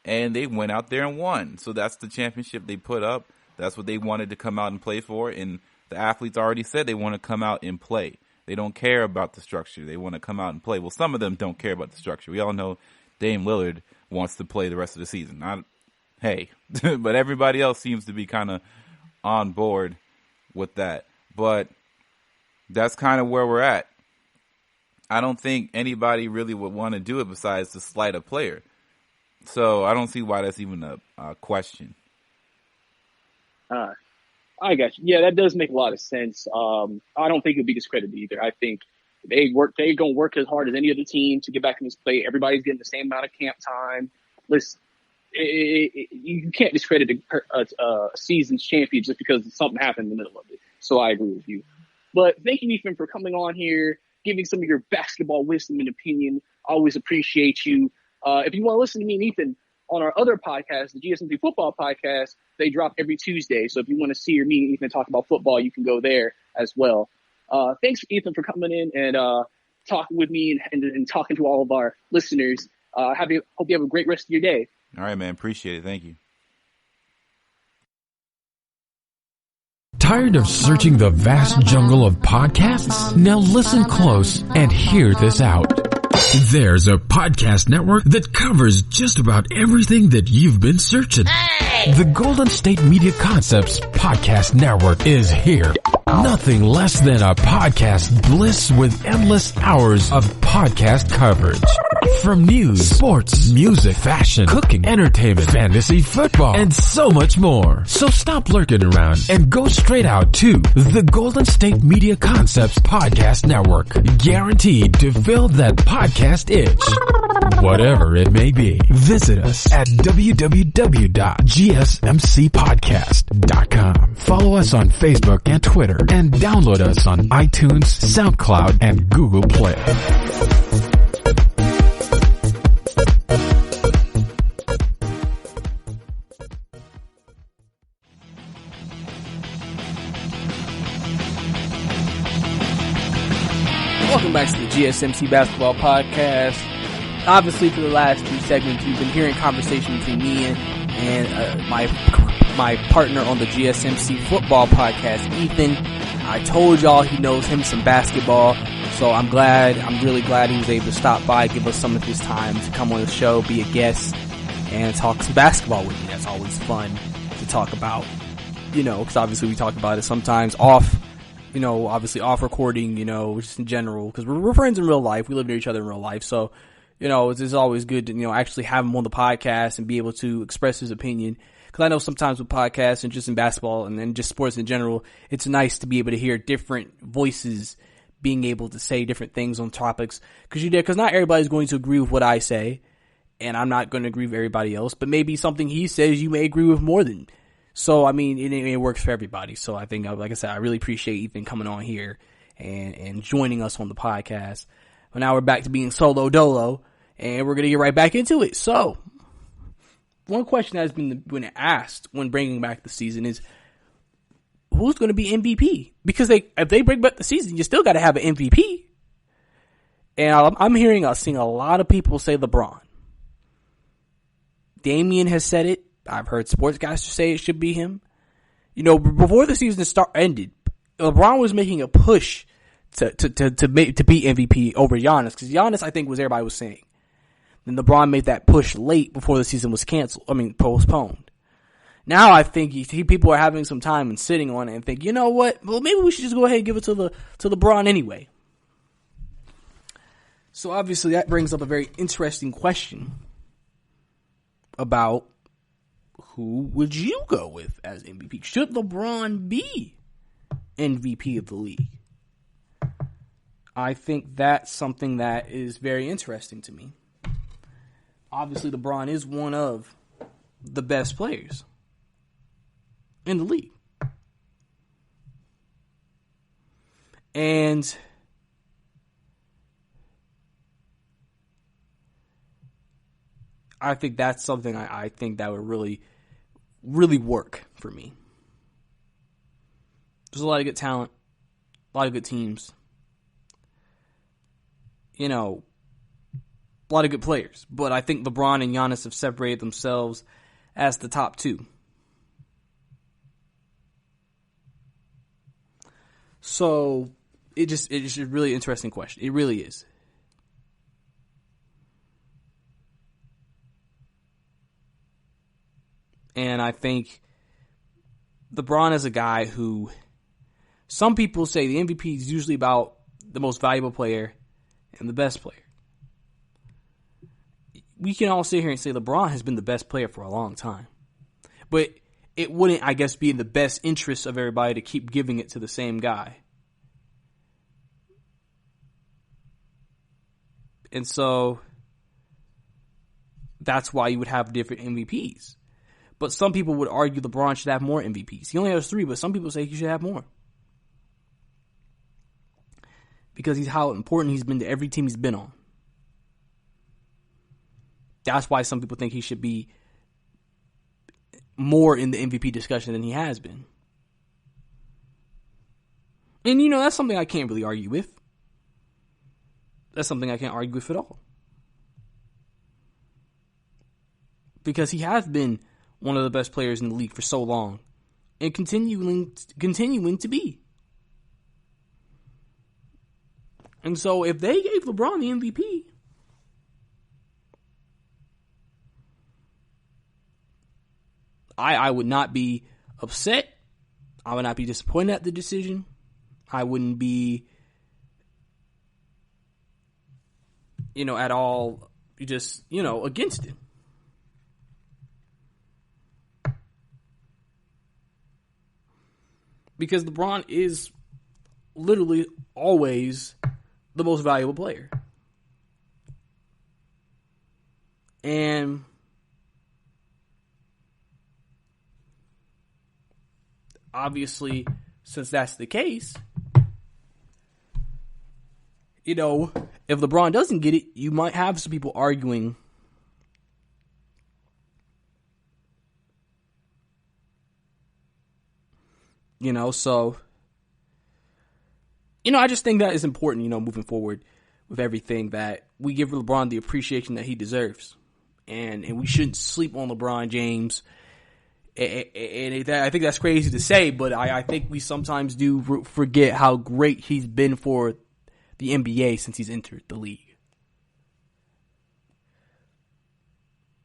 and they went out there and won. So that's the championship they put up. That's what they wanted to come out and play for, and the athletes already said they want to come out and play. They don't care about the structure. They want to come out and play. Well, some of them don't care about the structure. We all know Dame Lillard wants to play the rest of the season. But everybody else seems to be kind of on board with that. But that's kind of where we're at. I don't think anybody really would want to do it besides to slight a player. So I don't see why that's even a question. I got you. Yeah, that does make a lot of sense. I don't think it'd be discredited either. I think they're going to work as hard as any other team to get back in this play. Everybody's getting the same amount of camp time. Listen, you can't discredit a season's champion just because something happened in the middle of it. So I agree with you. But thank you, Ethan, for coming on here, giving some of your basketball wisdom and opinion. I always appreciate you. If you want to listen to me and Ethan on our other podcast, the GSMC Football Podcast, they drop every Tuesday. So if you want to see or meet Ethan talk about football, you can go there as well. Thanks, Ethan, for coming in and talking with me and talking to all of our listeners. Hope you have a great rest of your day. All right, man. Appreciate it. Thank you. Tired of searching the vast jungle of podcasts? Now listen close and hear this out. There's a podcast network that covers just about everything that you've been searching. Hey! The Golden State Media Concepts Podcast Network is here. Nothing less than a podcast bliss with endless hours of podcast coverage. From news, sports, music, fashion, cooking, entertainment, fantasy, football, and so much more. So stop lurking around and go straight out to the Golden State Media Concepts Podcast Network. Guaranteed to fill that podcast itch. Whatever it may be. Visit us at www.gsmcpodcast.com. Follow us on Facebook and Twitter, and download us on iTunes, SoundCloud, and Google Play. Welcome back to the GSMC Basketball Podcast. obviously for the last 2 segments, you've been hearing conversation between me and my partner on the GSMC football podcast, Ethan. I told y'all he knows him some basketball, so I'm really glad he was able to stop by, give us some of his time to come on the show, be a guest, and talk some basketball with me. That's always fun to talk about, because obviously we talk about it sometimes off, obviously off recording, just in general, because we're friends in real life. We live near each other in real life, so, it's always good to, actually have him on the podcast and be able to express his opinion. Because I know sometimes with podcasts and just in basketball and then just sports in general, it's nice to be able to hear different voices being able to say different things on topics. Because not everybody's going to agree with what I say, and I'm not going to agree with everybody else. But maybe something he says you may agree with more than. So, I mean, it works for everybody. So I think, like I said, I really appreciate Ethan coming on here and joining us on the podcast. But now we're back to being solo dolo, and we're going to get right back into it. So, one question that has been asked when bringing back the season is, who's going to be MVP? Because if they bring back the season, you still got to have an MVP. And I'm seeing a lot of people say LeBron. Damian has said it. I've heard sports guys say it should be him. Before the season ended, LeBron was making a push to be MVP over Giannis, because Giannis, I think, was everybody was saying. Then LeBron made that push late before the season was postponed. Now I think people are having some time and sitting on it and think, you know what? Well, maybe we should just go ahead and give it to LeBron anyway. So obviously that brings up a very interesting question about who would you go with as MVP? Should LeBron be MVP of the league? I think that's something that is very interesting to me. Obviously, LeBron is one of the best players in the league. And I think that's something I think that would really, really work for me. There's a lot of good talent, a lot of good teams. A lot of good players, but I think LeBron and Giannis have separated themselves as the top 2. So it's just a really interesting question. It really is. And I think LeBron is a guy who some people say the MVP is usually about the most valuable player and the best player. We can all sit here and say LeBron has been the best player for a long time. But it wouldn't, I guess, be in the best interest of everybody to keep giving it to the same guy. And so that's why you would have different MVPs. But some people would argue LeBron should have more MVPs. He only has 3, but some people say he should have more. Because he's how important he's been to every team he's been on. That's why some people think he should be more in the MVP discussion than he has been. And, that's something I can't really argue with. That's something I can't argue with at all. Because he has been one of the best players in the league for so long. And continuing to be. And so if they gave LeBron the MVP, I would not be upset. I would not be disappointed at the decision. I wouldn't be, at all just, against it. Because LeBron is literally always the most valuable player. And obviously, since that's the case, if LeBron doesn't get it, you might have some people arguing so I just think that is important, moving forward with everything, that we give LeBron the appreciation that he deserves. And we shouldn't sleep on LeBron James. And I think that's crazy to say, but I think we sometimes do forget how great he's been for the NBA since he's entered the league.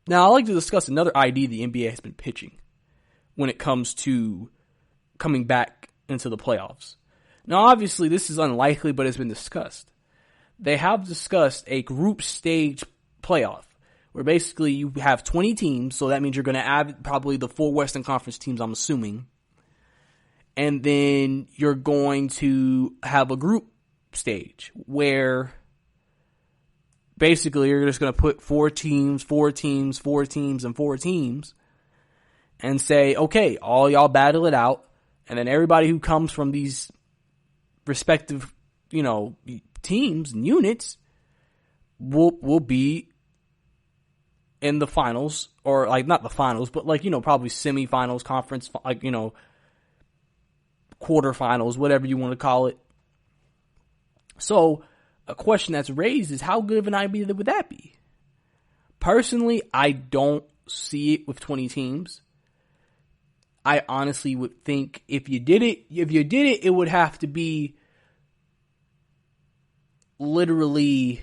Now, I'd like to discuss another idea the NBA has been pitching when it comes to coming back into the playoffs. Now, obviously, this is unlikely, but it's been discussed. They have discussed a group stage playoff where basically you have 20 teams, so that means you're going to add probably the 4 Western Conference teams, I'm assuming. And then you're going to have a group stage where basically you're just going to put 4 teams, and say, okay, all y'all battle it out. And then everybody who comes from these respective, teams and units will be in the finals, or like not the finals, but probably semifinals, conference, quarterfinals, whatever you want to call it. So a question that's raised is, how good of an idea would that be? Personally, I don't see it with 20 teams. I honestly would think if you did it, it would have to be literally,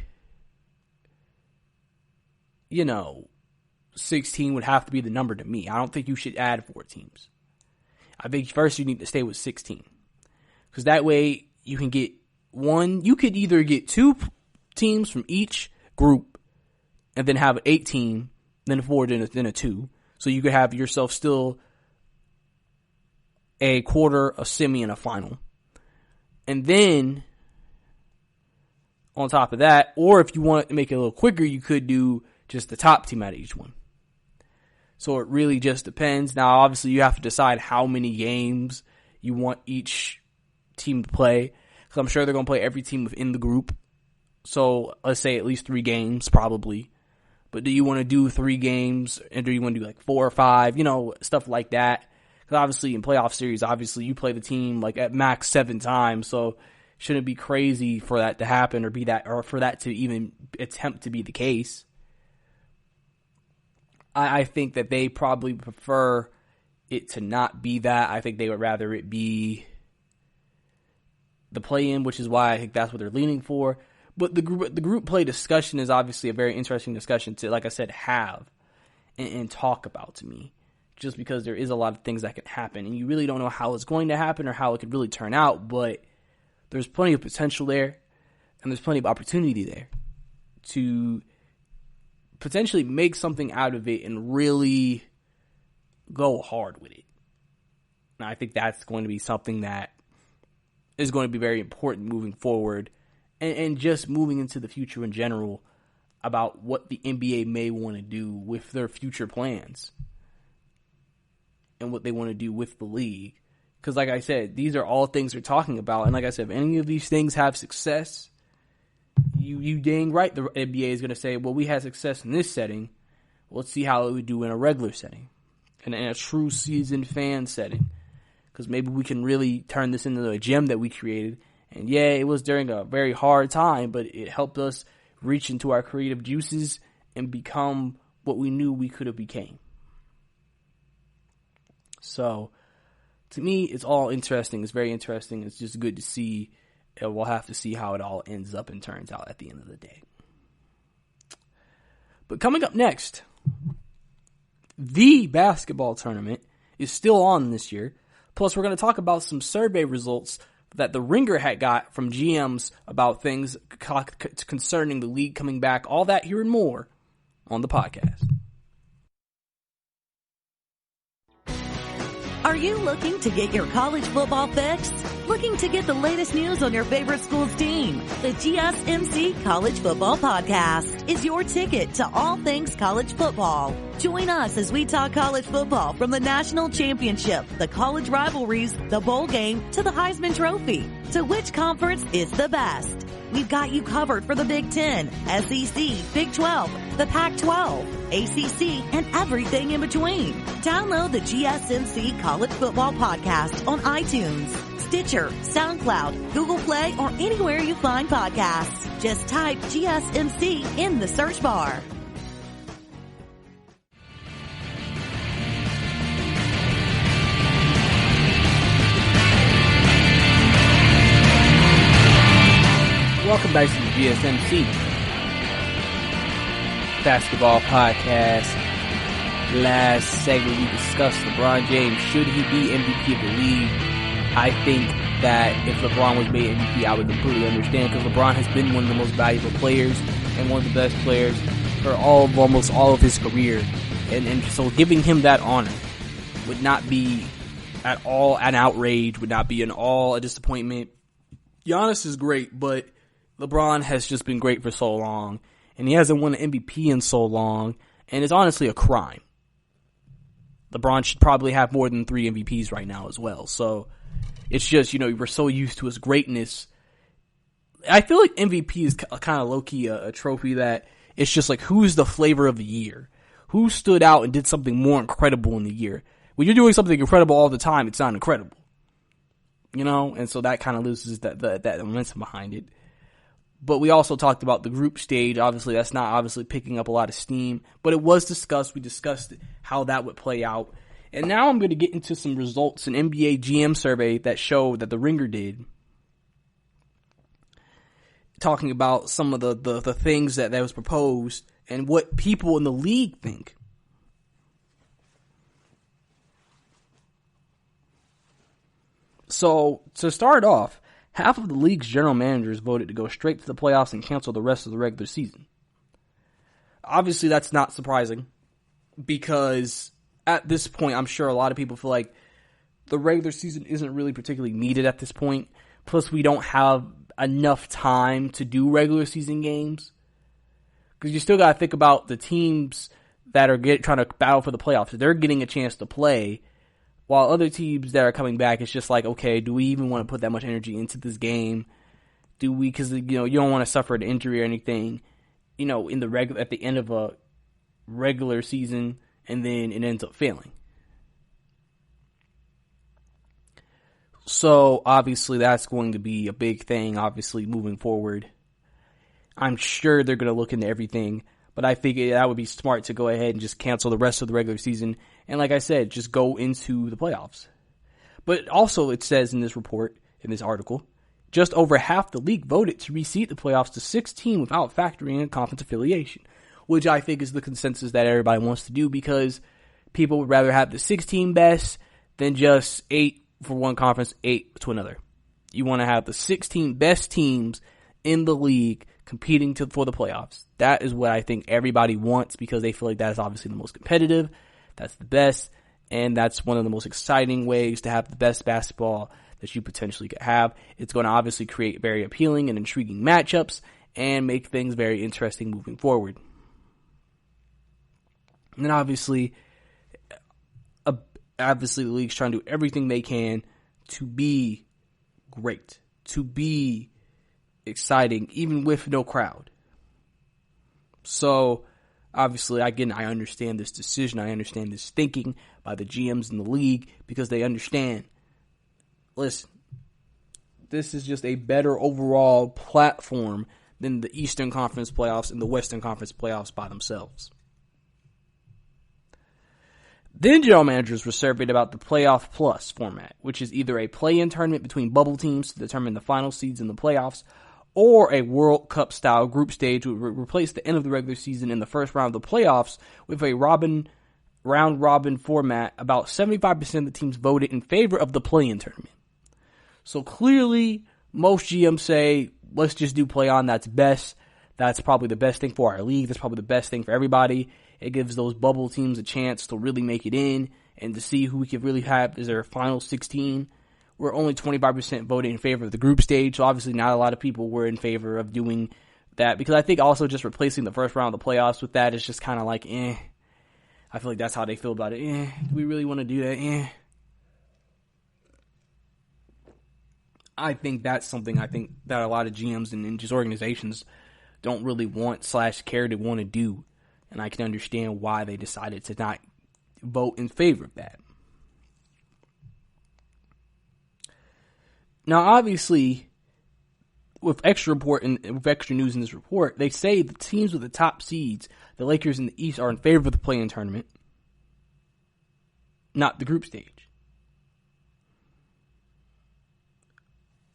16 would have to be the number to me. I don't think you should add 4 teams. I think first you need to stay with 16. Because that way you can get you could either get 2 teams from each group and then have an 8 team, then a 4, then a 2. So you could have yourself still a quarter, a semi, and a final. And then on top of that, or if you want to make it a little quicker, you could do just the top team out of each one. So it really just depends. Now, obviously, you have to decide how many games you want each team to play. Because I'm sure they're going to play every team within the group. So let's say at least 3 games, probably. But do you want to do 3 games, and do you want to do like 4 or 5, stuff like that? Because obviously in playoff series, you play the team like at max 7 times. So shouldn't be crazy for that to happen or for that to even attempt to be the case. I think that they probably prefer it to not be that. I think they would rather it be the play-in, which is why I think that's what they're leaning for. But the group play discussion is obviously a very interesting discussion to, like I said, have and talk about to me. Just because there is a lot of things that can happen, and you really don't know how it's going to happen or how it could really turn out, but there's plenty of potential there, and there's plenty of opportunity there to potentially make something out of it and really go hard with it. And I think that's going to be something that is going to be very important moving forward, and just moving into the future in general about what the NBA may want to do with their future plans and what they want to do with the league. Because like I said, these are all things they're talking about. And like I said, if any of these things have success, you dang right the NBA is going to say, well, we had success in this setting. Let's see how it would do in a regular setting. And in a true seasoned fan setting. Because maybe we can really turn this into a gem that we created. And yeah, it was during a very hard time, but it helped us reach into our creative juices and become what we knew we could have became. So, to me, it's all interesting. It's very interesting. It's just good to see. And we'll have to see how it all ends up and turns out at the end of the day. But coming up next, the basketball tournament is still on this year. Plus, we're going to talk about some survey results that the Ringer had got from GMs about things concerning the league coming back. All that here and more on the podcast. Are you looking to get your college football fixed? Looking to get the latest news on your favorite school's team? The GSMC College Football Podcast is your ticket to all things college football. Join us as we talk college football from the national championship, the college rivalries, the bowl game, to the Heisman Trophy. To which conference is the best? We've got you covered for the Big Ten, SEC, Big 12, the Pac-12, ACC, and everything in between. Download the GSMC College Football Podcast on iTunes, Stitcher, SoundCloud, Google Play, or anywhere you find podcasts. Just type GSMC in the search bar. Welcome back to the GSMC Basketball Podcast. Last segment we discussed LeBron James. Should he be MVP of the league? I think that if LeBron was made MVP, I would completely understand, because LeBron has been one of the most valuable players and one of the best players for almost all of his career. And so giving him that honor would not be at all an outrage, would not be at all a disappointment. Giannis is great, but LeBron has just been great for so long, and he hasn't won an MVP in so long, and it's honestly a crime. LeBron should probably have more than 3 MVPs right now as well. So it's just, we're so used to his greatness. I feel like MVP is kind of low-key a trophy that it's just like, who's the flavor of the year? Who stood out and did something more incredible in the year? When you're doing something incredible all the time, it's not incredible. And so that kind of loses that momentum behind it. But we also talked about the group stage. Obviously, that's not picking up a lot of steam. But it was discussed. We discussed how that would play out. And now I'm going to get into some results, an NBA GM survey that showed that the Ringer did, talking about some of the things that was proposed and what people in the league think. So, to start off, half of the league's general managers voted to go straight to the playoffs and cancel the rest of the regular season. Obviously, that's not surprising, because at this point, I'm sure a lot of people feel like the regular season isn't really particularly needed at this point. Plus, we don't have enough time to do regular season games, because you still got to think about the teams that are trying to battle for the playoffs. They're getting a chance to play, while other teams that are coming back, it's just like, okay, do we even want to put that much energy into this game? Do we? Because you don't want to suffer an injury or anything, in the at the end of a regular season, and then it ends up failing. So obviously, that's going to be a big thing. Obviously, moving forward, I'm sure they're going to look into everything. But I figured that would be smart to go ahead and just cancel the rest of the regular season. And like I said, just go into the playoffs. But also it says in this report, in this article, just over half the league voted to reseed the playoffs to 16 without factoring in conference affiliation, which I think is the consensus that everybody wants to do, because people would rather have the 16 best than just 8 for one conference, 8 to another. You want to have the 16 best teams in the league competing for the playoffs. That is what I think everybody wants, because they feel like that is obviously the most competitive, that's the best, and that's one of the most exciting ways to have the best basketball that you potentially could have. It's going to obviously create very appealing and intriguing matchups and make things very interesting moving forward. And then obviously the league's trying to do everything they can to be great, to be exciting, even with no crowd. So, obviously, again, I understand this decision. I understand this thinking by the GMs in the league, because they understand, listen, this is just a better overall platform than the Eastern Conference playoffs and the Western Conference playoffs by themselves. Then general managers were surveyed about the Playoff Plus format, which is either a play-in tournament between bubble teams to determine the final seeds in the playoffs, or a World Cup-style group stage would replace the end of the regular season in the first round of the playoffs with a round-robin format. About 75% of the teams voted in favor of the play-in tournament. So clearly, most GMs say, let's just do play-on, that's best. That's probably the best thing for our league. That's probably the best thing for everybody. It gives those bubble teams a chance to really make it in and to see who we could really have as their final 16. We're only 25% voted in favor of the group stage, so obviously not a lot of people were in favor of doing that, because I think also just replacing the first round of the playoffs with that is just kind of like, I feel like that's how they feel about it. Do we really want to do that? I think that's something that a lot of GMs and just organizations don't really want / care to want to do. And I can understand why they decided to not vote in favor of that. Now, obviously, with extra news in this report, they say the teams with the top seeds, the Lakers in the East, are in favor of the play-in tournament, not the group stage.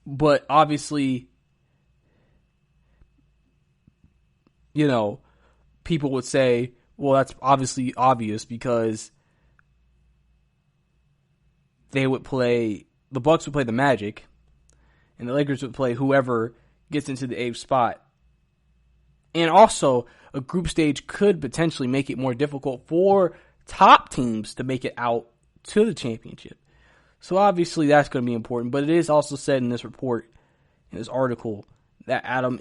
But obviously, people would say, well, that's obviously obvious because the Bucks would play the Magic, and the Lakers would play whoever gets into the 8th spot. And also, a group stage could potentially make it more difficult for top teams to make it out to the championship. So obviously that's going to be important. But it is also said in this report, in this article, that Adam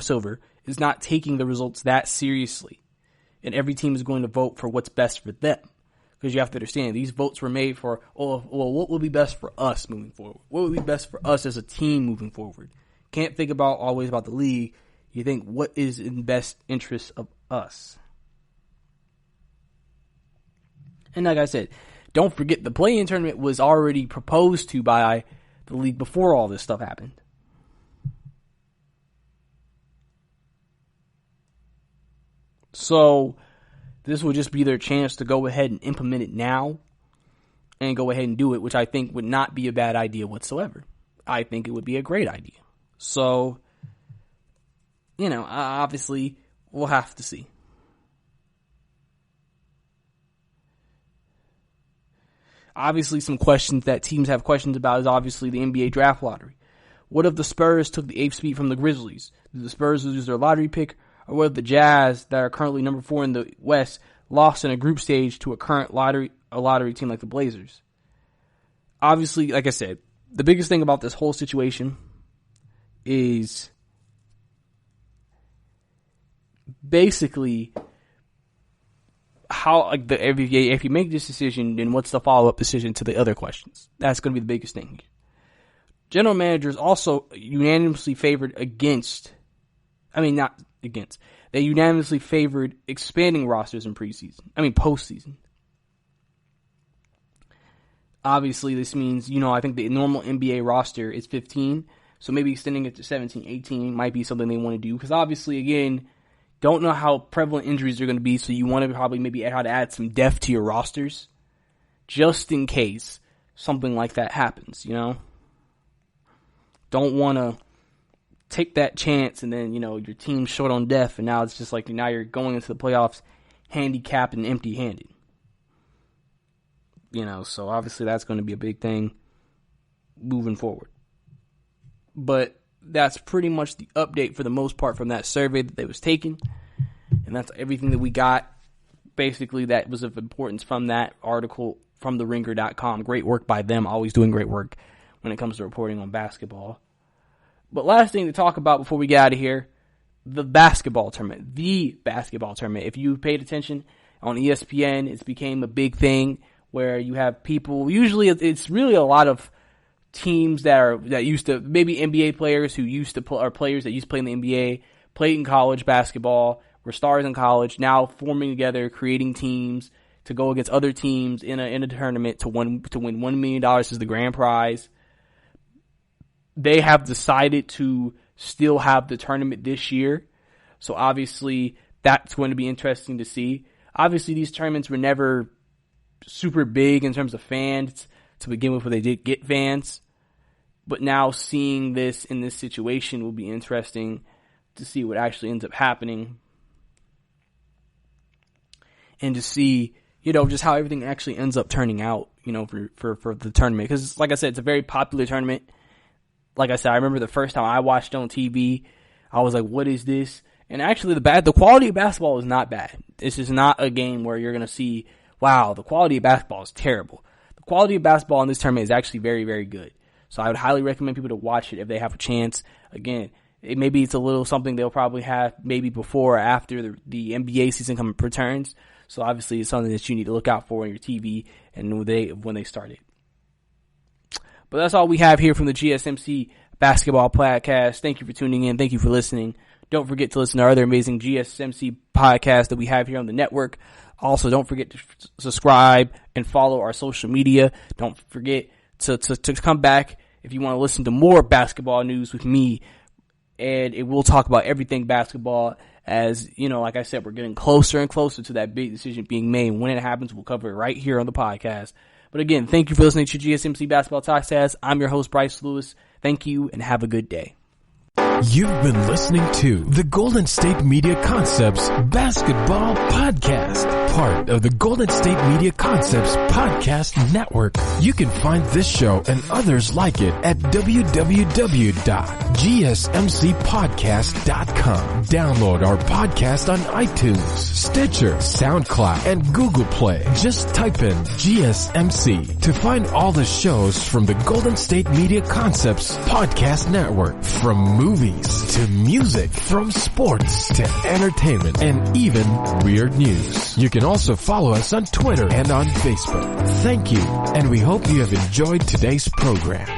Silver is not taking the results that seriously. And every team is going to vote for what's best for them. Because you have to understand, these votes were made for, what will be best for us moving forward? What would be best for us as a team moving forward? Can't think always about the league. You think, what is in best interest of us? And like I said, don't forget, the play-in tournament was already proposed to by the league before all this stuff happened. So this will just be their chance to go ahead and implement it now and go ahead and do it, which I think would not be a bad idea whatsoever. I think it would be a great idea. So, obviously, we'll have to see. Obviously, some questions that teams have questions about is obviously the NBA draft lottery. What if the Spurs took the 8th seed from the Grizzlies? Did the Spurs lose their lottery pick? Or what if the Jazz, that are currently number 4 in the West, lost in a group stage to a current lottery team like the Blazers? Obviously, like I said, the biggest thing about this whole situation is basically how, if you make this decision, then what's the follow-up decision to the other questions? That's going to be the biggest thing. General managers also unanimously favored they unanimously favored expanding rosters in postseason. Obviously, this means, I think the normal NBA roster is 15, so maybe extending it to 17, 18 might be something they want to do, because obviously, again, don't know how prevalent injuries are going to be, so you want to probably maybe how to add some depth to your rosters, just in case something like that happens, Don't want to take that chance and then, your team's short on depth, and now it's just like, now you're going into the playoffs handicapped and empty-handed. So obviously that's going to be a big thing moving forward. But that's pretty much the update for the most part from that survey that they was taking. And that's everything that we got. Basically, that was of importance from that article from theringer.com. Great work by them. Always doing great work when it comes to reporting on basketball. But last thing to talk about before we get out of here, the basketball tournament. The basketball tournament. If you paid attention on ESPN, it's became a big thing where you have people, usually it's really a lot of teams that used to, maybe NBA players who used to play, or players that used to play in the NBA, played in college basketball, were stars in college, now forming together, creating teams to go against other teams in a tournament to win $1 million as the grand prize. They have decided to still have the tournament this year. So obviously that's going to be interesting to see. Obviously these tournaments were never super big in terms of fans to begin with, where they did get fans. But now seeing this in this situation will be interesting to see what actually ends up happening. And to see, just how everything actually ends up turning out, for the tournament. Because like I said, it's a very popular tournament. Like I said, I remember the first time I watched it on TV, I was like, what is this? And actually the quality of basketball is not bad. This is not a game where you're going to see, wow, the quality of basketball is terrible. The quality of basketball in this tournament is actually very, very good. So I would highly recommend people to watch it if they have a chance. Again, maybe it's a little something they'll probably have maybe before or after the NBA season returns. So obviously it's something that you need to look out for on your TV and when they start it. But that's all we have here from the GSMC Basketball Podcast. Thank you for tuning in. Thank you for listening. Don't forget to listen to our other amazing GSMC podcasts that we have here on the network. Also, don't forget to subscribe and follow our social media. Don't forget to come back if you want to listen to more basketball news with me, and we'll talk about everything basketball. As, you know, like I said, we're getting closer and closer to that big decision being made. When it happens, we'll cover it right here on the podcast. But again, thank you for listening to GSMC Basketball Talkcast. I'm your host, Brice Lewis. Thank you, and have a good day. You've been listening to the Golden State Media Concepts Basketball Podcast, part of the Golden State Media Concepts Podcast Network. You can find this show and others like it at www.gsmcpodcast.com. Download our podcast on iTunes, Stitcher, SoundCloud, and Google Play. Just type in GSMC to find all the shows from the Golden State Media Concepts Podcast Network. From movies to music, from sports to entertainment, and even weird news. You can also follow us on Twitter and on Facebook. Thank you, and we hope you have enjoyed today's program.